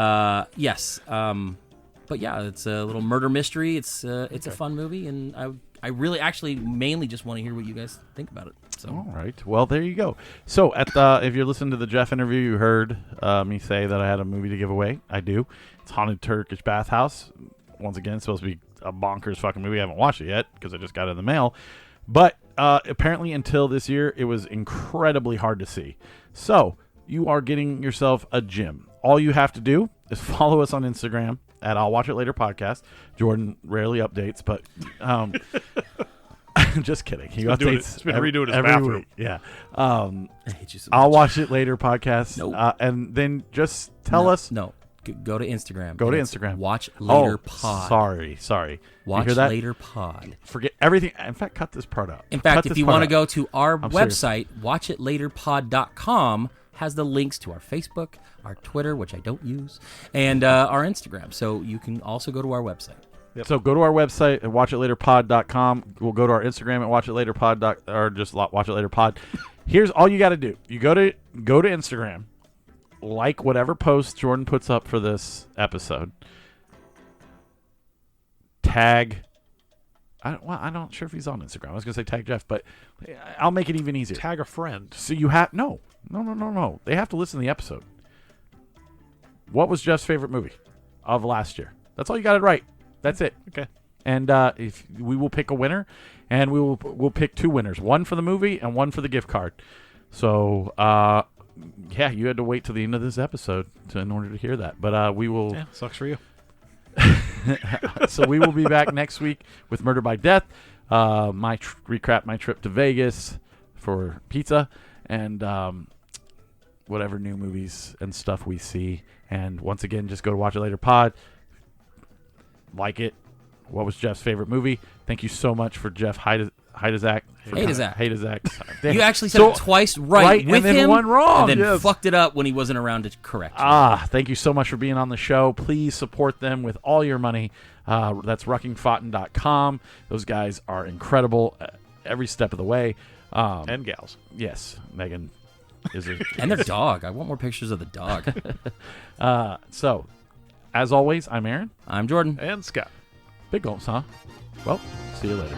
Yes. But yeah, it's a little murder mystery. It's a fun movie, and I really actually mainly just want to hear what you guys think about it. So. All right. Well, there you go. So, if you're listening to the Jeff interview, you heard me say that I had a movie to give away. I do. It's Haunted Turkish Bathhouse. Once again, it's supposed to be a bonkers fucking movie. I haven't watched it yet because I just got it in the mail. But apparently until this year, it was incredibly hard to see. So, you are getting yourself a gym. All you have to do is follow us on Instagram at I'll Watch It Later podcast. Jordan rarely updates, but just kidding. He updates. It's been redoing his every bathroom. week. Yeah. I hate you so I'll much. Watch It Later podcast. Nope. And then just tell us. No. Go to Instagram. Go to It's Instagram. Watch Later Oh, Pod. Sorry. Watch you hear that? Later Pod. Forget everything. In fact, cut this part out. In fact, Cut if this you part want to out. go to our I'm serious. website, watchitlaterpod.com has the links to our Facebook, our Twitter, which I don't use, and our Instagram. So you can also go to our website. Yep. So go to our website at watchitlaterpod.com. We'll go to our Instagram at watchitlaterpod or just watchitlaterpod. Here's all you got to do. You go to Instagram, like whatever post Jordan puts up for this episode. Tag. I'm not sure if he's on Instagram. I was going to say tag Jeff, but I'll make it even easier. Tag a friend. So you have no. They have to listen to the episode. What was Jeff's favorite movie of last year? That's all you got to write. That's it. Okay. And if we will pick a winner, and we'll pick 2 winners, one for the movie and one for the gift card. So yeah, you had to wait till the end of this episode in order to hear that. But we will. Yeah, sucks for you. So we will be back next week with Murder by Death. Recap my trip to Vegas for pizza and whatever new movies and stuff we see. And once again, just go to Watch It Later Pod. Like it. What was Jeff's favorite movie? Thank you so much for Jeff Haidaczuk. You actually said it twice right with and then him, one wrong. and then Yes. fucked it up when he wasn't around to correct you. Thank you so much for being on the show. Please support them with all your money. That's ruckingfotten.com. Those guys are incredible every step of the way. And gals. Yes, Megan is a... And their dog. I want more pictures of the dog. So, as always, I'm Aaron. I'm Jordan. And Scott. Big gulps, huh? Well, see you later.